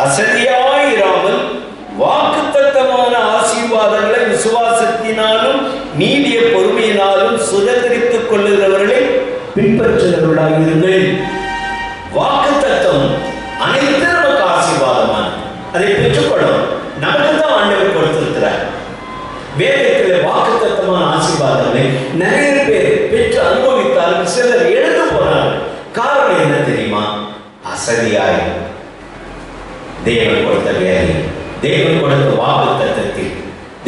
[SPEAKER 2] அசதியாயிராமல் வாக்குத்தத்தமான ஆசீர்வாதங்களை விசுவாசத்தினாலும் நீடிய பொறுமையினாலும் சுதந்திரித்துக் கொள்ளுகிறவர்களை பின்பற்றுகிறவர்களாயிருங்கள். வாக்குத்தத்தம் அனைத்து நமக்கு ஆசீர்வாதமான அதை பெற்றுக்கொள்ளும். நமக்கு தான் ஆண்டவர் கொடுத்திருக்கிறார். வேதத்தில் வாக்குத்தத்தமான ஆசீர்வாதங்களை நிறைய பேர் பெற்று அனுபவித்தார்கள். சிலர் எழுந்து போனார்கள். காரணம் என்ன தெரியுமா? அசதியாய் தேவன் கொடுத்த வேலை, தேவன் கொடுத்த வாக்குத்தத்தத்தில்,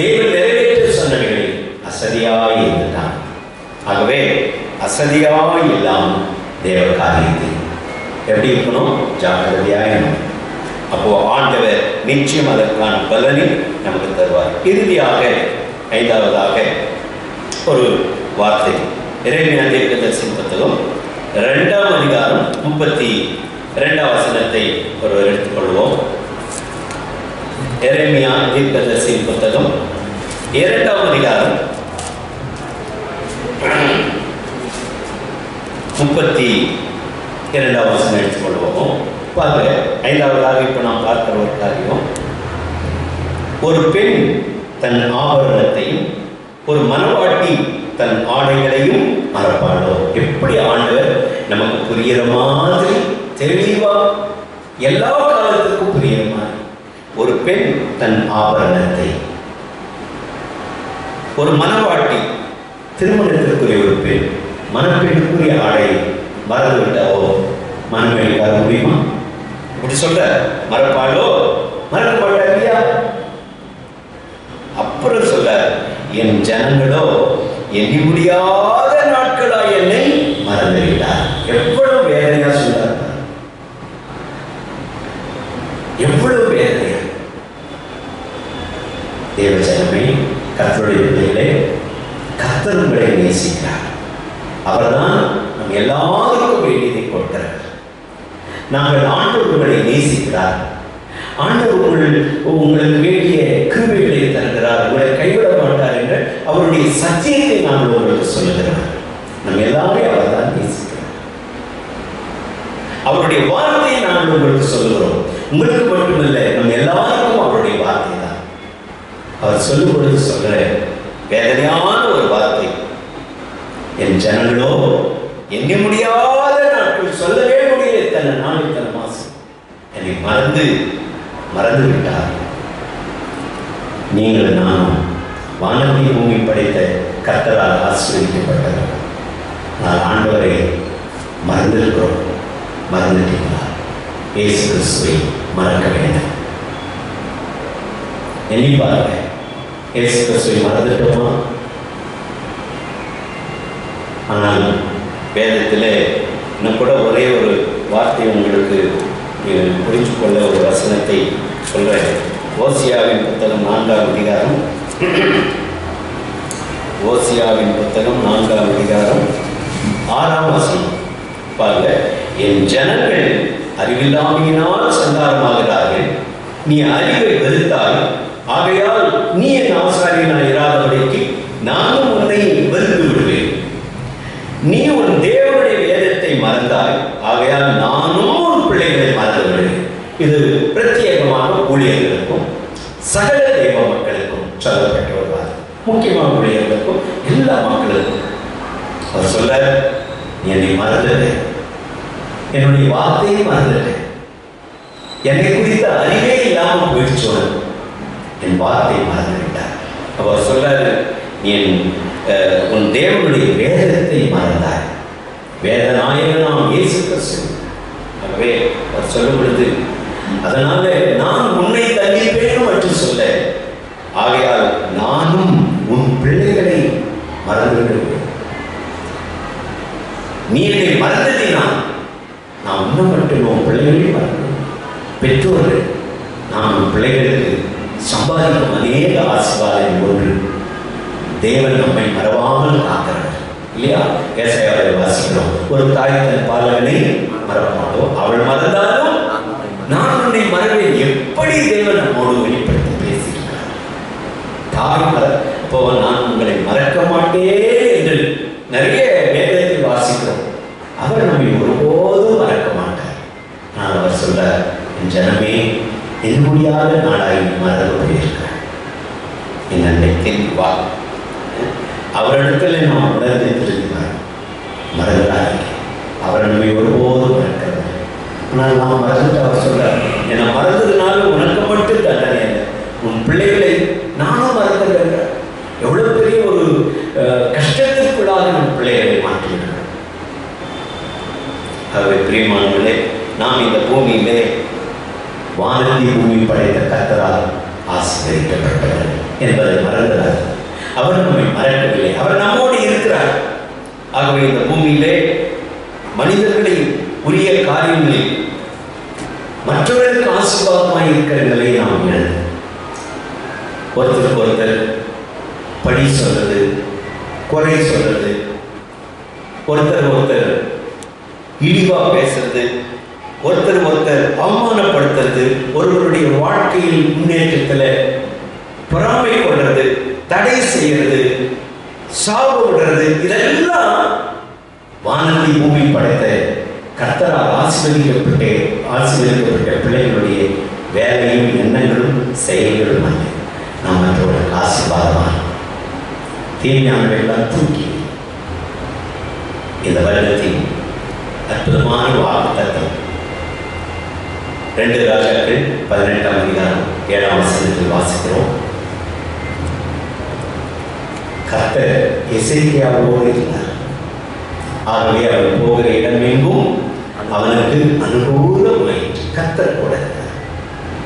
[SPEAKER 2] தேவன் நிறைவேற்ற சொன்னவைகளில் அசதியாய் இருந்துட்டான். ஆகவே அசதியாய் இல்லாமல் தேவ காரியத்தில் எப்படி இருக்கணும்? ஜாக்கிரதையாய். அப்போ ஆண்டவர் நிச்சயம் அதற்கான பலனை நமக்கு தருவார். இறுதியாக 5ஆவதாக ஒரு வார்த்தை. எரேமியா தீர்க்கதரிசியின் புத்தகம் 2ஆம் அதிகாரம் 32ஆம் வசனத்தை ஒருவர் எடுத்துக்கொள்வோம். எரேமியா தீர்க்கதரிசியின் புத்தகம் 2ஆம் அதிகாரம் 32ஆம் வசனம் எடுத்துக்கொள்வோம். பாருங்க, 5ஆவதாக இப்போ நாம் பார்க்கிற ஒரு காரியம், ஒரு பெண் தன் ஆபரணத்தையும் ஒரு மனவாட்டி தன் ஆடைகளையும் மறப்பாளோ. எப்படி ஆண்டவர் நமக்கு புரிகிற மாதிரி தெளிவா எல்லா காலத்துக்கும் புரிகிற மாதிரி, ஒரு பெண் தன் ஆபரணத்தை, ஒரு மனவாட்டி திருமணத்திற்குரிய ஒரு பெண் மனப்பெண்ணுக்குரிய ஆடை மறந்து விட்டாவோ மனமேல் வர முடியுமா? அப்படி சொல்ற மறப்பாளோ? மறக்க மாட்டா இல்லையா? அப்புறம் சொல்ல, என் ஜனங்களோ எண்ணி முடியாத நாட்களாய் என்னை மறந்துவிட்டார். எவ்வளவு வேதனையா சொல்றார், எவ்வளவு வேதனையா. தேவ ஜனமே, கர்த்தருடைய பிள்ளைகளே, கர்த்தர் உங்களை நேசிக்கிறார். அவர்தான் நம் எல்லாருக்கும் வேண்டியதை கொடுக்கிறார். நாங்கள் ஆண்டவர் உங்களை நேசிக்கிறார். ஆண்டவர் உங்களுக்கு வேண்டிய கிருபைகளை தருகிறார். உங்களை கைவிட மாட்டார் என்ற அவருடைய சத்தியத்தை நாங்கள் உங்களுக்கு சொல்லுகிறார். நம்ம எல்லாரையும் அவர் தான் நேசிக்கிறார். அவருடைய வார்த்தையை நாங்கள் உங்களுக்கு சொல்லுகிறோம். உங்களுக்கு மட்டுமல்ல, நம்ம எல்லாருக்கும் அவருடைய வார்த்தை தான். அவர் சொல்லும் பொழுது சொல்ற வேதனையான ஒரு வார்த்தை, என் ஜனங்களோ எண்ணி முடியாத நாட்கள், சொல்லவே முடியல, இத்தனை நாள் இத்தனை மாசம் என்னை மறந்து விட்டார். நீங்கள் நானும் வானத்தை பூமி படைத்த கர்த்தரால் ஆசீர்வதிக்கப்பட்டவர். நான் ஆண்டவரை மறந்திருக்கிறோம். மறந்துட்டீங்களா? இயேசு கிறிஸ்துவை மறக்க வேண்டாம். எண்ணி பாருங்க, இயேசு கிறிஸ்துவை மறந்துட்டோமா? ஆனால் வேதத்தில் இன்னும் கூட ஒரே ஒரு வார்த்தை உங்களுக்கு புரிஞ்சு கொள்ள ஒரு வசனத்தை சொல்றேன். ஓசியாவின் புத்தகம் 4ஆம் அதிகாரம், ஓசியாவின் புத்தகம் 4ஆம் அதிகாரம் 6ஆம் வசனம் பாருங்க. என் ஜனங்கள் அறிவில்லாமையினால் சந்தாரமாகிறார்கள். நீ அறிவை வெறுத்தாய், ஆகையால் நீ என் ஆசாரியனாய் இராதபடிக்கு நானும் உன்னை வெறுத்து விடுவேன். நீ உன் தேவனுடைய வேதத்தை மறந்தாய், ஆகையால் நானும் உன் பிள்ளைகளை மறந்து விடுவேன். இது பிரத்யேகமாக ஊழியர்களுக்கும் சகல தேவ மக்களுக்கும் சொல்லப்பட்ட ஒரு வார்த்தை. முக்கியமாக ஊழியர்களுக்கும் எல்லா மக்களுக்கும் அவர் சொல்ல, என்னை மறந்துட்டேன், என்னுடைய வார்த்தையை மறந்துட்டேன், என்னை குறித்த அறிவே இல்லாமல் போயிடுச்சு, என் வார்த்தையை மறந்து விட்டார். அவர் சொல்றாரு, உன் தேவனுடைய வேதத்தை மறந்தார். வேத நாயகனாம் இயேசு கிறிஸ்து. ஆகவே அவர் சொல்லும் பொழுது, அதனால நான் உன்னை தள்ளிப்பேன் என்று சொல்ல, ஆகையால் நானும் உன் பிள்ளைகளை மறந்து விடுவேன். நீ என்னை மறந்ததினா நான் உன்னை மட்டும் உன் பிள்ளைகளையும் மறந்துடுவேன். பெற்றோர்கள் நான் உன் பிள்ளைகளுக்கு சம்பாதிக்கும் அநேக ஆசீர்வாதம் ஒன்று, தேவன் நம்மை மறவாமல் காக்கிறார் இல்லையா? ஏசாயாவை வாசிக்கிறோம், ஒரு தாய் தன் பாலகனை மறப்பாளோ, அவள் மறந்தாலும் நான் உன்னை மறவேன். எப்படி தேவன் நம்மோடு வெளிப்படுத்தி பேசி தாய் இப்போ நான் உங்களை மறக்க மாட்டேன் என்று நிறைய வேதத்தில் வாசிக்கிறோம். அவர் நம்மை ஒருபோதும் மறக்க மாட்டார். நான் அவர் சொல்ல, என் ஜனமே என் முடியாத நாளாய் மறந்து போயிருக்கிறார். என் அன்னைக்கு வா. அவரிடத்தில் நாம் உணர்ந்து திரும்பினார். மறந்துடாதீங்க, அவர் நம்மை ஒருபோதும் மறக்கிறார். ஆனால் நாம் மறந்துட்டு அவர் சொல்ல, என்னை மறந்ததுனால உனக்கு மட்டும் தண்டனை இல்லை, உன் பிள்ளைகளை நானும் மறந்துடுறேன். எவ்வளவு பெரிய ஒரு கஷ்டத்திற்குள்ளாக நம் பிள்ளைகளை மாற்றிவிடுறோம். ஆகவே பிரியமானவர்களே, நாம் இந்த பூமியிலே வானத்தை பூமி படைத்த கர்த்தரால் ஆசீர்வதிக்கப்பட்டவர் என்பதை மறந்துடார். அவர் நம்மை மறக்கவில்லை, அவர் நம்மோடு இருக்கிறார். ஆகவே இந்த பூமியிலே மனிதர்களை உரிய காரியங்களில் மற்றவர்களுக்கு ஆசீர்வாதமாக இருக்கிற நிலையை நாம் இழந்து ஒருத்தருக்கு ஒருத்தர் படி சொல்றது, குறை சொல்றது, ஒருத்தர் ஒருத்தர் இழிவா பேசுறது, ஒருத்தர் ஒருத்தர் அவமானப்படுத்துறது, ஒருவருடைய வாழ்க்கையில் முன்னேற்றத்தில் பொறாமை கொள்றது, தடை செய்யறது, சாவு விடுறது, இதெல்லாம் வானத்தை பூமி படைத்த கர்த்தரால் ஆசீர்வதிக்கப்பட்ட பிள்ளைகளுடைய வேலையும் எண்ணங்களும் செயல்களும் அல்ல. நாம் மற்றவர்களுக்கு ஆசீர்வாதமான தீமையானவர்களால் தூக்கி இந்த வருடத்தின் அற்புதமான வாக்குத்தத்தம் 2 ராஜாக்கள் 18ஆம் அதிகாரம் 7ஆம் வசனத்தில் வாசிக்கிறோம். கர்த்தர் எசேக்கியாவோடு இருந்தார். ஆகவே அவர் போகிற இடமெங்கும் அவனுக்கு அனுகூலமாயிற்று. கர்த்தர் கூட இருந்தார்.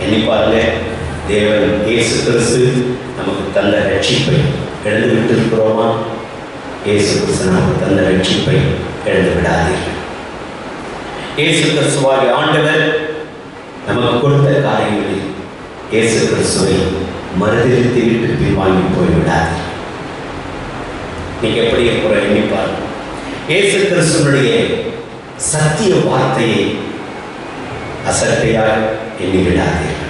[SPEAKER 2] எண்ணி பாருங்க, தேவன் இயேசு கிறிஸ்து நமக்கு தந்த ரட்சிப்பை இழந்து விட்டு இருக்கிறோமா? இயேசு கிறிஸ்து நமக்கு தந்த ரட்சிப்பை இழந்து விடாதீர்கள். இயேசு கிறிஸ்துவாகிய ஆண்டவர் நமக்கு கொடுத்த காரியங்களில் இயேசு கிறிஸ்துவை மறுதலித்து விட்டு பின்வாங்கி போய்விடாதீர்கள். நீங்க எப்படி இருக்கிற எண்ணிப்பார், இயேசு கிறிஸ்துவனுடைய சத்திய வார்த்தையை அசட்டையாக எண்ணி விடாதீர்கள்.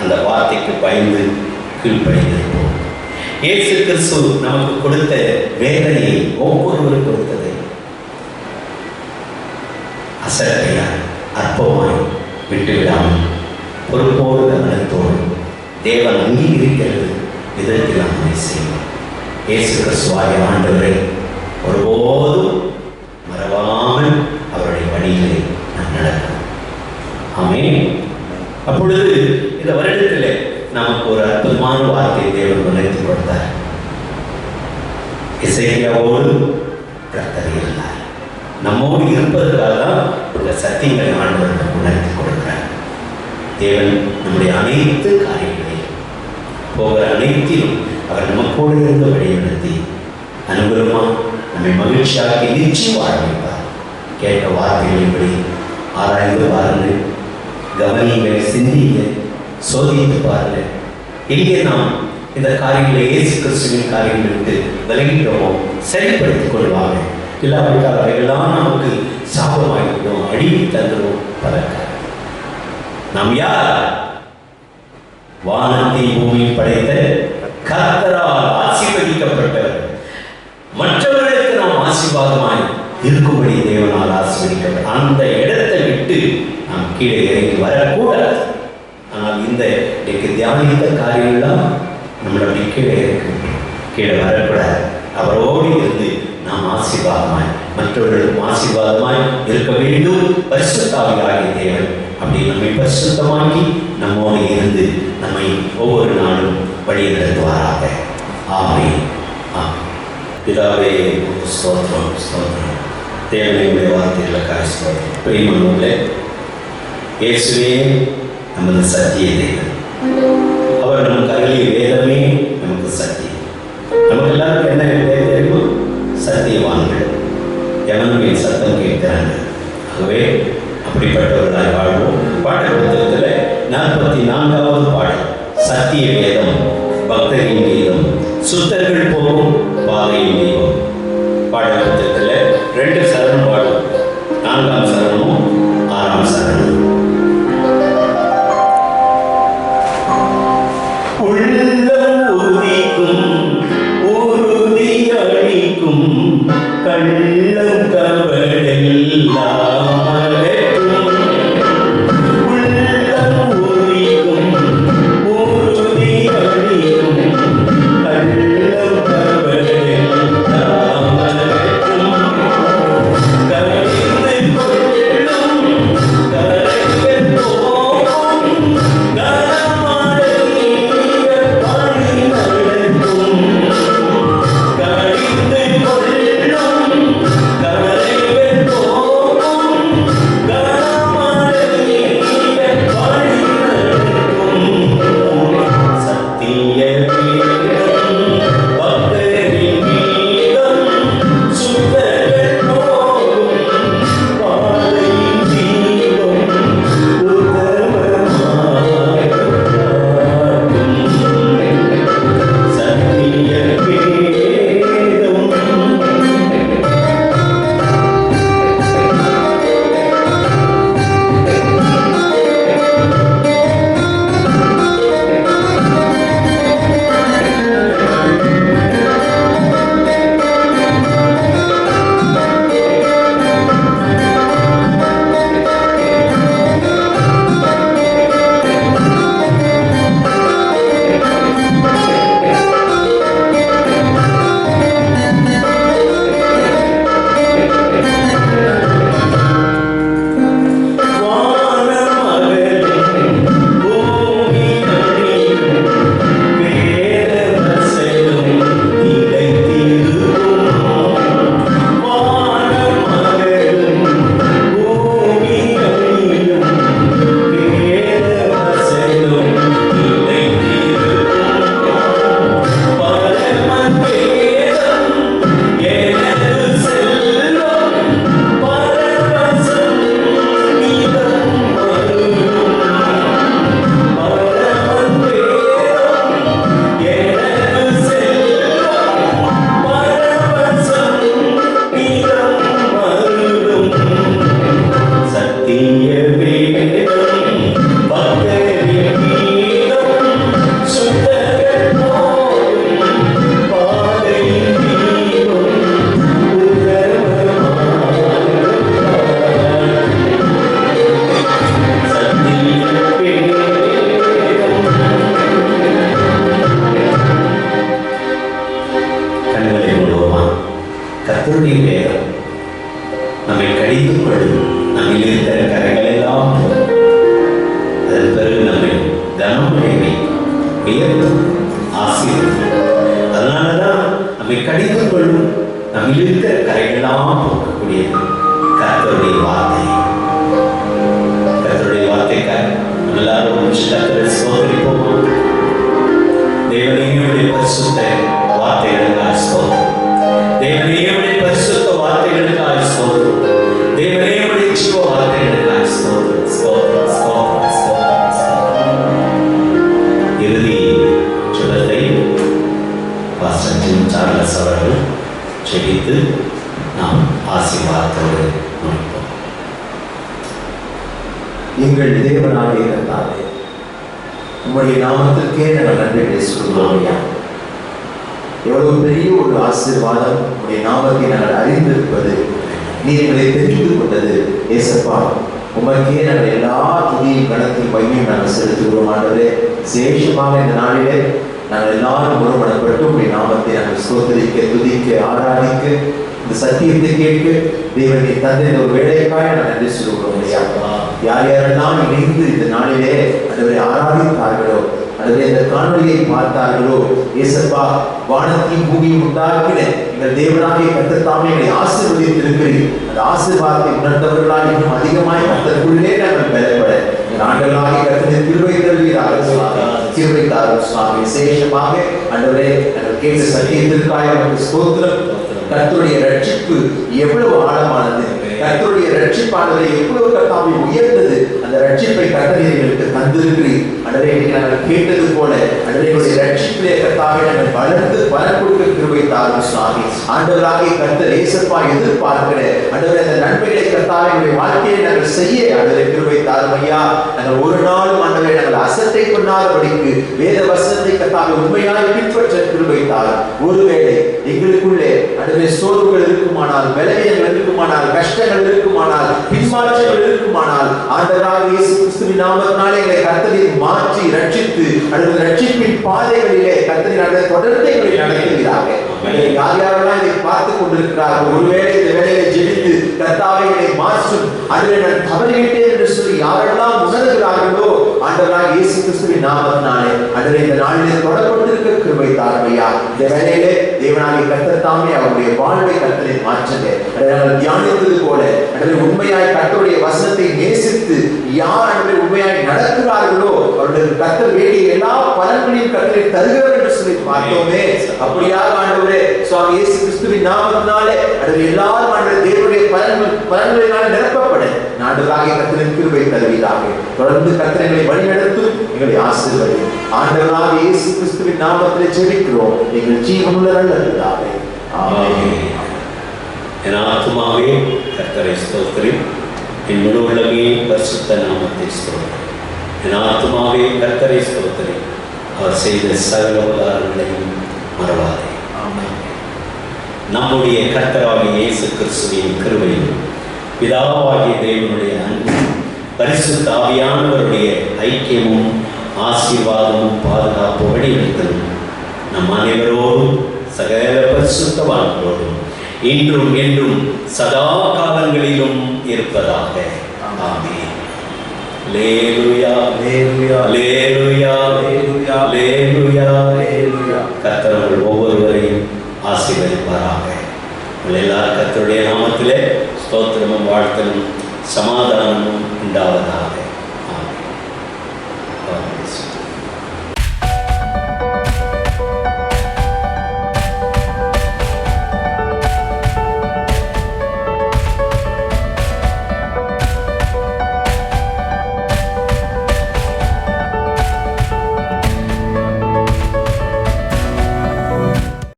[SPEAKER 2] அந்த வார்த்தைக்கு பயந்து கீழ்ப்படிந்திருப்போம். இயேசு கிறிஸ்து நமக்கு கொடுத்த வேலையை ஒவ்வொருவரும் கொடுத்ததை அசட்டையாய் அற்பமாய் விட்டுவிடாமல் பொறுப்போடு கவனத்தோடு தேவன் அங்கீகரிக்கிறது விதத்தில் நம்மை செய்வோம். இயேசு கிறிஸ்துவாகிய ஆண்டவரை ஒருபோதும் மறவாமல் அவருடைய வழிகளை நாம் நடக்கும். ஆமென். அப்பொழுது இந்த வருடத்தில் நமக்கு ஒரு அற்புதமான வார்த்தை தேவன் உணர்த்தி கொடுத்தார். எசேக்கியாவோடு கர்த்தர் இருந்தார். நம்மோடு இருப்பதற்காக தான் இந்த சத்தியங்களை ஆண்டவர்கள் உணர்த்தி கொடுக்கிறார். தேவன் நம்முடைய அனைத்து காரியங்களையும் போகிற அனைத்திலும் அவர் நமக்கோடு இருந்து வழிநடத்தி அனுகூலமாக நம்மை மகிழ்ச்சியாக்கி நிச்சயம் வாழ வைப்பார். கேட்ட வார்த்தைகளின்படி ஆராய்ந்து பாருங்கள், கவனியுங்கள், சிந்தியுங்கள், சோதித்து பாருங்கள். எங்கே நாம் இந்த காரியங்களை இயேசு கிறிஸ்துவின் காரியங்களுக்கு விலகிட்டோமோ செயல்படுத்திக் கொள்வாங்க. இல்லாவிட்டால் அவைகள்லாம் நமக்கு சாபமாகிவிடும், அழிவி தந்துடும். பறக்க நாம் யார்? வானத்தை பூமி படைத்த கர்த்தரால் ஆசீர்வதிக்கப்பட்டவர். மற்றவர்களுக்கு நாம் ஆசீர்வாதமாய் இருக்கும்படி தேவனால் ஆசீர்வதிக்கப்பட்ட அந்த இடத்தை விட்டு நாம் கீழே இறங்கி வரக்கூடாது. ஆனால் இந்த தியானித்த காரியம்லாம் நம்மளுடைய கீழே இருக்கு, கீழே வரக்கூடாது. அவரோடு இருந்து நாம் ஆசீர்வாதமாய் மற்றவர்களுக்கும் ஆசீர்வாதமாய் இருக்க வேண்டும். பரிசுத்த ஆவியாகிய தேவன் அப்படி நம்மை பரிசுத்தமாக்கி நம்மோடு இருந்து நம்மை ஒவ்வொரு நாளும் வழி நடத்துவாராக. ஆமென். பிதாவே, ஸ்தோத்திரம், ஸ்தோத்திரம். தேவனுடைய வார்த்தைகளுக்காக ஸ்தோத்திரம். பிரியமானவர்களே, இயேசுவே நமது சத்திய தேவன். அவர் நமக்கு அருளிய வேதமே நமக்கு சத்தியம். நமக்கு எல்லாருக்கும் என்ன வேதம் தெரியுமா? சத்தியவான்கள், எவனும் என் சத்தம் கேட்கிறாங்க. ஆகவே அப்படிப்பட்டவர்களாய் வாழ்வோம். பாடல் புத்தகத்தில் 44வது பாடல், சத்திய வேதம் பக்தரின் கீதம், சுத்தர்கள் போகும் பாதையின் தெய்வம். பாடல் புத்தகத்தில் 2 சரணம் பாடும், 4ஆம் சரணமும் 6ஆம் சரணம். உள்ளம் உறுதி கள்ளம் கபடெல்லாம் அகற்றும். உள்ளம் உரிக்கும் உறுதி அளிக்கும் கள்ளம் கபடெல்லாம் அகற்றும். கரைந்து கொள்ளும் கரைகள் போகும் கனமழைய பணி நடக்கும். கரைந்து கொள்ளும் கரைகள் போகும் கனமழைய பணி நடக்கும். சத்திய வேதம் பக்தரின் மீதம் சுத்தர்கள் போகும் பாதையின் தீபம் உத்தமமாய் காட்டும். சத்திய வேதம் கண்களை மூடுவோமா? கர்த்தருடைய வேதம் நம்மை கடித்துக் கொள்ளும். நம்மில் இருக்கிற கரைகளெல்லாம் போகும். அதன் பிறகு நம்மை கனமுடைமை உயர்த்தும் ஆசீர்வதிக்கும். அதனாலதான் நம்மை கடித்துக் கொள்ளும். நம்மில் இருக்கிற கரைகளெல்லாம் போகக்கூடியது கர்த்தருடைய வார்த்தை. கர்த்தருடைய வார்த்தைக்காக நம்ம எல்லாரும் ஒரு நிமிஷம் கர்த்தரை ஸ்தோத்திரிப்போமா? தேவனையுடைய பரிசுத்த வார்த்தைகளுக்காக ஸ்தோத்திரம். தேவனையுடைய பரிசுத்த வார்த்தைகளுக்காக ஸ்தோத்திரம். தேவனையுடைய ஜீவ வார்த்தைகளுக்காக ஸ்தோத்திரம். ஸ்தோத்திரம், ஸ்தோத்திரம், ஸ்தோத்திரம், ஸ்தோத்திரம். இறுதி சுடத்தை பாஸ்டர் ஜிம் சார்லஸ் அவர்கள் செபித்து நாம் ஆசீர்வாதத்தோடு முடிப்போம்.
[SPEAKER 4] எங்கள் தேவனாகிய கர்த்தாவே, உம்முடைய நாமத்திற்கே நாங்கள் நன்றி சொல்கிறோம் ஐயா. எவ்வளவு பெரிய ஒரு ஆசீர்வாதம் உடைய நாமத்தை நாங்கள் அறிந்திருப்பது, நீ எங்களை தெரிந்து கொண்டது ஏசப்பா. உமக்கே நாங்கள் எல்லா துணியும் கணத்தையும் பையன் நாங்கள் செலுத்துகிறோம் ஆண்டவரே. விசேஷமாக இந்த நாளிலே நாங்கள் எல்லாரும் ஒருமனப்பட்டு உடைய நாமத்தை நாங்கள் ஸ்தோத்திரிக்க, துதிக்க, ஆராதிக்க, இந்த சத்தியத்தை கேட்க தேவனை தந்தை ஒரு வேலைக்காக நாங்கள் நன்றி சொல்கிறோம் ஐயா. யார் யாரெல்லாம் இணைந்து இந்த நாளிலே ஆண்டவரை ஆராதித்தார்களோ, அதுவே இந்த காணொலியை பார்த்தார்களோ, ஏசப்பா வானத்தையும் பூமியும் உண்டாக்கின எங்கள் தேவனாகிய கர்த்தர் தாமே எங்களை ஆசீர்வதித்திருக்கிறீர். அந்த ஆசீர்வாதத்தை உணர்ந்தவர்களால் இன்னும் அதிகமாய் கர்த்தருக்குள்ளே நாங்கள் பெறப்பட நாங்களாகிய கர்த்தரின் கிருபை தருவீராக சுவாமி. கிருபை தாரும் சுவாமி. விசேஷமாக ஆண்டவரே நாங்கள் கேட்ட சத்தியத்திற்காக நமக்கு ஸ்தோத்திரம். கர்த்தருடைய ரட்சிப்பு எவ்வளவு ஆழமானது, கர்த்தருடைய ரட்சிப்பானதை எவ்வளவு கர்த்தாவை உயர்ந்தது. அந்த ரட்சிப்பை கர்த்தர் எங்களுக்கு தந்திருக்கிறீர். அன்றே நாங்கள் கேட்டது போல அன்றைய ரட்சிப்பிலே கர்த்தாவை நாங்கள் வளர்ந்து பலன் கொடுக்க கிருபை தாரும் சுவாமி. ஆண்டவராகிய கர்த்தர் ஏசப்பா எதிர்பார்க்கிற ஆண்டவரே அந்த நன்மைகளை கர்த்தாவை எங்களுடைய வாழ்க்கையை நாங்கள் செய்ய ஆண்டவரே கிருபை தாரும் ஐயா. நாங்கள் ஒரு நாளும் ஆண்டவரே நாங்கள் அசட்டை பண்ணாதபடிக்கு வேத வசனத்தை கர்த்தாவை உண்மையாய் பின்பற்ற கிருபை தாரும். ஒருவேளை எங்களுக்குள்ளே ஆண்டவரே சோர்வுகள் இருக்குமானால், பலவீனங்கள் இருக்குமானால், கஷ்டங்கள் இருக்குமானால், பின்மாற்றங்கள் இருக்குமானால், ஆண்டவராகிய இயேசு கிறிஸ்துவின் நாமத்தினாலே எங்களை கர்த்தர் மாற்றி ரட்சித்து அடுத்த ரட்சிப்பின் பாதைகளிலே கர்த்தர் தொடர்ந்து எங்களை நடத்துகிறாங்க. யார் யாரெல்லாம் இதை பார்த்துக் கொண்டிருக்கிறார்கள், ஒருவேளை இந்த வேலையை ஜெபித்து கர்த்தாவை என்னை மாற்றும், அதில் நான் தவறிவிட்டேன் என்று சொல்லி யாரெல்லாம் உணர்கிறார்களோ ஆண்டவராகிய இயேசு கிறிஸ்துவின் நாமத்தினாலே அன்றே இந்த நாளிலே தொடர்பட்டிருக்க கிருபை தாருமையா. இந்த வேலையிலே தேவனாகிய கர்த்தர் தாமே அவருடைய வாழ்வை கர்த்தரை மாற்றுங்க. நாங்கள் தியானித்தது போல அன்றே உண்மையாய் கர்த்தருடைய வசனத்தை நேசித்து யார் அன்றே உண்மையாய் நடக்கிறார்களோ அவருடைய கர்த்தர் வேண்டிய எல்லா பலன்களையும் கர்த்தரை தருகிறார் என்று சொல்லி பார்த்தோமே. அப்படியாக ஆண்டவரே சுவாமி இயேசு கிறிஸ்துவின் நாமத்தினாலே அன்றே எல்லாரும் அன்றே தேவனுடைய பலன்களினாலே நிரப்பப்பட ஆண்டவராகிய கர்த்தரின் கிருபை தருவீராக. தொடர்ந்து கர்த்தரை வழிநடத்தும், எங்களை ஆசீர்வதியும். ஆண்டவராகிய இயேசு கிறிஸ்துவின் நாமத்திலே ஜெபிக்கிறோம் எங்கள் ஜீவனுள்ள நல்ல பிதாவே. ஆமென்.
[SPEAKER 1] என் ஆத்துமாவே கர்த்தரை ஸ்தோத்திரி, என் முழு உள்ளமே பரிசுத்த நாமத்தை ஸ்தோத்திரி. என் ஆத்துமாவே கர்த்தரை ஸ்தோத்திரி, அவர் செய்த சகல உபகாரங்களையும் மறவாதே. நம்முடைய கர்த்தராகிய இயேசு கிறிஸ்துவின் கிருபையும் பிதாவாகிய தேவனுடைய அன்பும் பரிசுத்த ஆவியானவருடைய ஐக்கியமும் ஆசீர்வாதமும் பாதுகாப்பு வழிநடத்தலும் நம் அனைவரோடும் சகல பரிசுத்தவான்களோடும் இன்றும் என்றும் சதா காலங்களிலும் இருப்பதாக. ஆமென். அல்லேலூயா, அல்லேலூயா, அல்லேலூயா, அல்லேலூயா, அல்லேலூயா, அல்லேலூயா. கர்த்தர் உங்கள் ஒவ்வொருவரையும் ஆசீர்வதிப்பாராக. எல்லா கர்த்தருடைய நாமத்திலே ஸ்தோத்திரமும் வாழ்த்தலும் சமாதானமும் உண்டாவதாக.